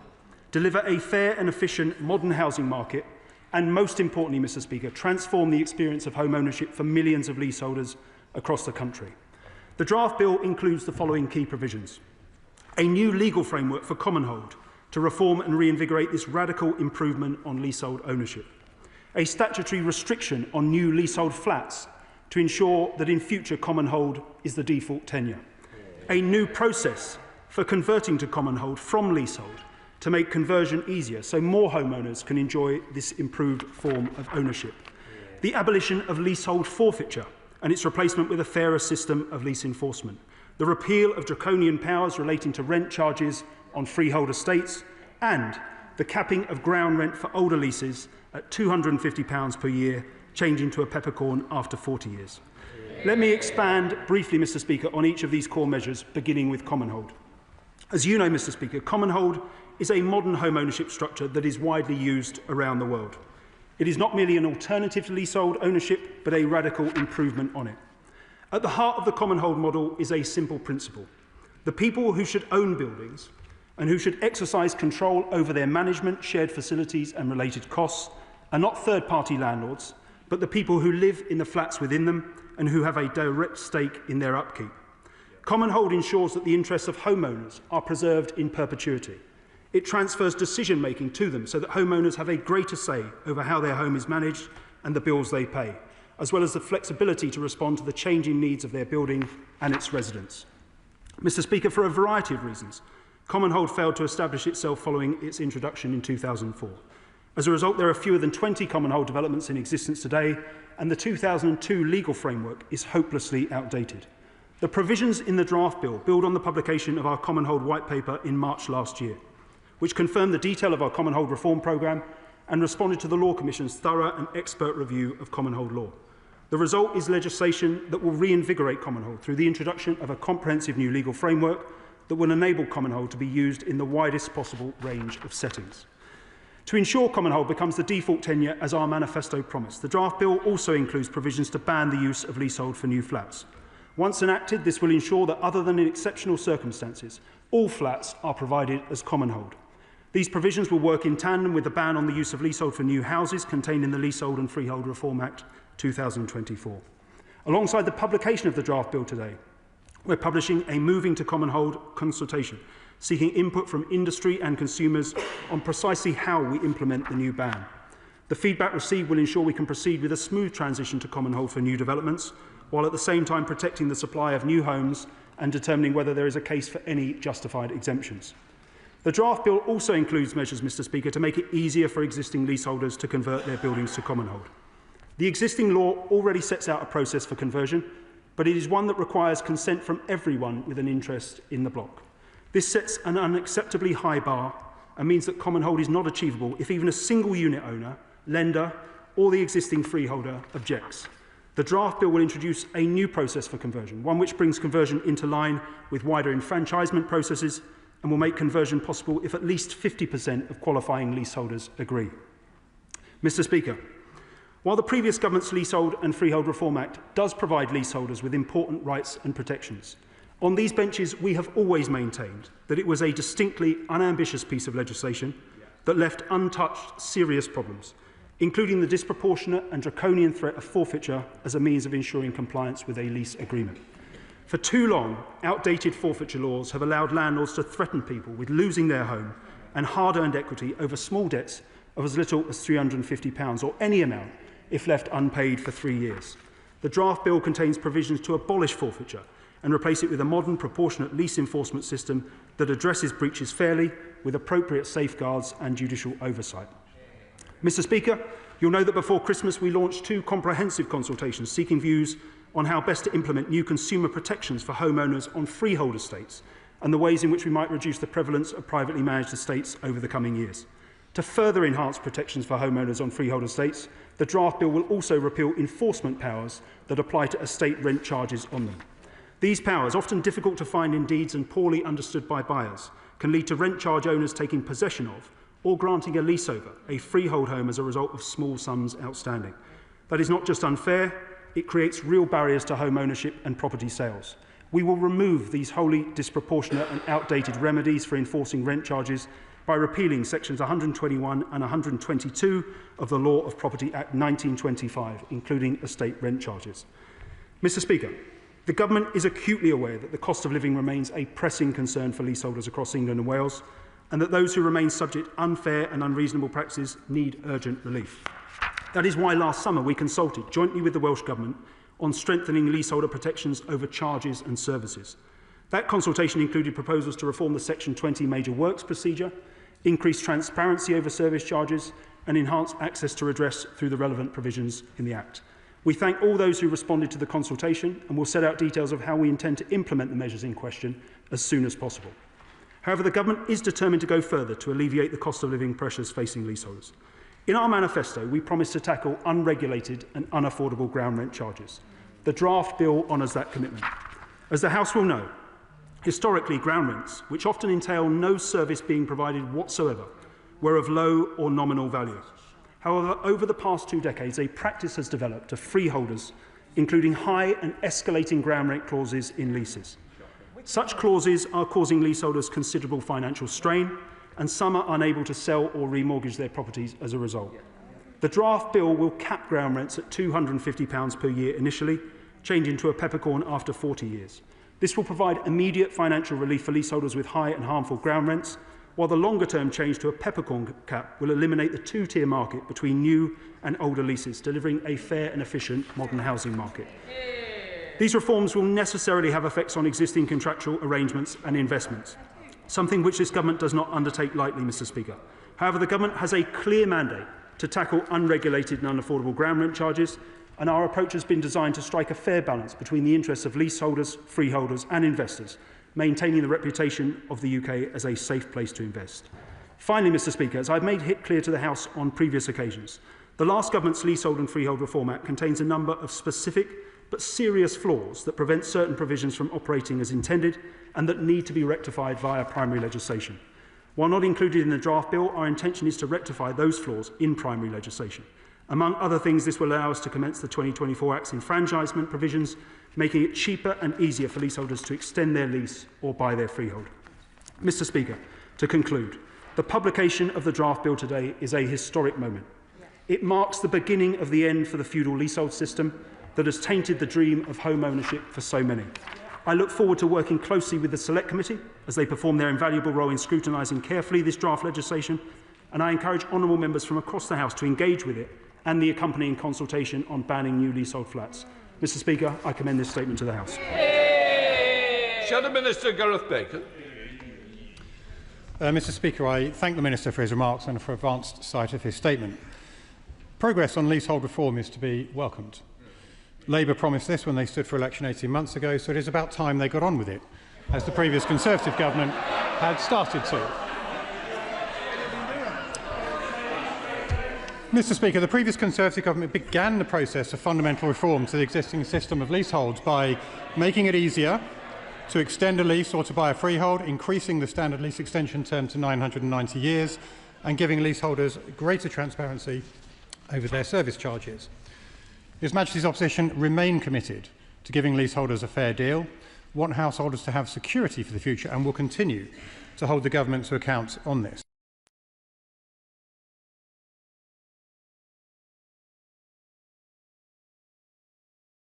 deliver a fair and efficient modern housing market, and most importantly, Mr. Speaker, transform the experience of home ownership for millions of leaseholders across the country. The draft bill includes the following key provisions: a new legal framework for common hold to reform and reinvigorate this radical improvement on leasehold ownership, a statutory restriction on new leasehold flats to ensure that in future common hold is the default tenure, a new process for converting to common hold from leasehold to make conversion easier so more homeowners can enjoy this improved form of ownership, the abolition of leasehold forfeiture and its replacement with a fairer system of lease enforcement, the repeal of draconian powers relating to rent charges on freehold estates, and the capping of ground rent for older leases at £250 per year, changing to a peppercorn after 40 years. Let me expand briefly, Mr. Speaker, on each of these core measures, beginning with common hold. As you know, Mr. Speaker, common hold is a modern home ownership structure that is widely used around the world. It is not merely an alternative to leasehold ownership, but a radical improvement on it. At the heart of the common hold model is a simple principle. The people who should own buildings and who should exercise control over their management, shared facilities and related costs are not third-party landlords, but the people who live in the flats within them and who have a direct stake in their upkeep. Common hold ensures that the interests of homeowners are preserved in perpetuity. It transfers decision-making to them so that homeowners have a greater say over how their home is managed and the bills they pay, as well as the flexibility to respond to the changing needs of their building and its residents. Mr. Speaker, for a variety of reasons, common hold failed to establish itself following its introduction in 2004. As a result, there are fewer than 20 common hold developments in existence today, and the 2002 legal framework is hopelessly outdated. The provisions in the draft bill build on the publication of our common hold white paper in March last year, which confirmed the detail of our common hold reform programme and responded to the Law Commission's thorough and expert review of common hold law. The result is legislation that will reinvigorate common hold through the introduction of a comprehensive new legal framework that will enable common hold to be used in the widest possible range of settings. To ensure common hold becomes the default tenure as our manifesto promised, the draft bill also includes provisions to ban the use of leasehold for new flats. Once enacted, this will ensure that, other than in exceptional circumstances, all flats are provided as common hold. These provisions will work in tandem with the ban on the use of leasehold for new houses contained in the Leasehold and Freehold Reform Act 2024. Alongside the publication of the draft bill today, we're publishing a Moving to Common Hold consultation, seeking input from industry and consumers on precisely how we implement the new ban. The feedback received will ensure we can proceed with a smooth transition to common hold for new developments, while at the same time protecting the supply of new homes and determining whether there is a case for any justified exemptions. The draft bill also includes measures, Mr. Speaker, to make it easier for existing leaseholders to convert their buildings to common hold. The existing law already sets out a process for conversion, but it is one that requires consent from everyone with an interest in the block. This sets an unacceptably high bar and means that common hold is not achievable if even a single unit owner, lender, or the existing freeholder objects. The draft bill will introduce a new process for conversion, one which brings conversion into line with wider enfranchisement processes and will make conversion possible if at least 50% of qualifying leaseholders agree. Mr. Speaker, while the previous government's Leasehold and Freehold Reform Act does provide leaseholders with important rights and protections, on these benches we have always maintained that it was a distinctly unambitious piece of legislation that left untouched serious problems, including the disproportionate and draconian threat of forfeiture as a means of ensuring compliance with a lease agreement. For too long, outdated forfeiture laws have allowed landlords to threaten people with losing their home and hard-earned equity over small debts of as little as £350 or any amount if left unpaid for 3 years. The draft bill contains provisions to abolish forfeiture and replace it with a modern, proportionate lease enforcement system that addresses breaches fairly with appropriate safeguards and judicial oversight. Mr. Speaker, you'll know that before Christmas we launched 2 comprehensive consultations seeking views on how best to implement new consumer protections for homeowners on freehold estates and the ways in which we might reduce the prevalence of privately managed estates over the coming years. To further enhance protections for homeowners on freehold estates, the draft bill will also repeal enforcement powers that apply to estate rent charges on them. These powers, often difficult to find in deeds and poorly understood by buyers, can lead to rent charge owners taking possession of or granting a lease over a freehold home as a result of small sums outstanding. That is not just unfair, it creates real barriers to home ownership and property sales. We will remove these wholly disproportionate and outdated remedies for enforcing rent charges by repealing sections 121 and 122 of the Law of Property Act 1925, including estate rent charges. Mr. Speaker, the Government is acutely aware that the cost of living remains a pressing concern for leaseholders across England and Wales, and that those who remain subject to unfair and unreasonable practices need urgent relief. That is why last summer we consulted jointly with the Welsh Government on strengthening leaseholder protections over charges and services. That consultation included proposals to reform the Section 20 major works procedure, increase transparency over service charges, and enhance access to redress through the relevant provisions in the Act. We thank all those who responded to the consultation and will set out details of how we intend to implement the measures in question as soon as possible. However, the Government is determined to go further to alleviate the cost of living pressures facing leaseholders. In our manifesto, we promise to tackle unregulated and unaffordable ground rent charges. The draft bill honours that commitment. As the House will know, Historically, ground rents, which often entail no service being provided whatsoever, were of low or nominal value. However, over the past 2 decades, a practice has developed of freeholders, including high and escalating ground rent clauses in leases. Such clauses are causing leaseholders considerable financial strain, and some are unable to sell or remortgage their properties as a result. The draft bill will cap ground rents at £250 per year initially, changing to a peppercorn after 40 years. This will provide immediate financial relief for leaseholders with high and harmful ground rents, while the longer-term change to a peppercorn cap will eliminate the two-tier market between new and older leases, delivering a fair and efficient modern housing market. These reforms will necessarily have effects on existing contractual arrangements and investments, something which this government does not undertake lightly, Mr. Speaker. However, the government has a clear mandate to tackle unregulated and unaffordable ground rent charges, and our approach has been designed to strike a fair balance between the interests of leaseholders, freeholders and investors, maintaining the reputation of the UK as a safe place to invest. Finally, Mr. Speaker, as I've made it clear to the House on previous occasions, the last government's Leasehold and Freehold Reform Act contains a number of specific but serious flaws that prevent certain provisions from operating as intended and that need to be rectified via primary legislation. While not included in the draft bill, our intention is to rectify those flaws in primary legislation. Among other things, this will allow us to commence the 2024 Act's enfranchisement provisions, making it cheaper and easier for leaseholders to extend their lease or buy their freehold. Mr. Speaker, to conclude, the publication of the draft bill today is a historic moment. It marks the beginning of the end for the feudal leasehold system that has tainted the dream of home ownership for so many. I look forward to working closely with the Select Committee as they perform their invaluable role in scrutinising carefully this draft legislation, and I encourage honourable members from across the House to engage with it and the accompanying consultation on banning new leasehold flats. Mr. Speaker, I commend this statement to the House. Shadow Minister Gareth Bacon. Mr. Speaker, I thank the Minister for his remarks and for advanced sight of his statement. Progress on leasehold reform is to be welcomed. Labour promised this when they stood for election 18 months ago, so it is about time they got on with it, as the previous Conservative government had started to. Mr. Speaker, the previous Conservative government began the process of fundamental reform to the existing system of leaseholds by making it easier to extend a lease or to buy a freehold, increasing the standard lease extension term to 990 years, and giving leaseholders greater transparency over their service charges. His Majesty's opposition remain committed to giving leaseholders a fair deal, want householders to have security for the future, and will continue to hold the government to account on this.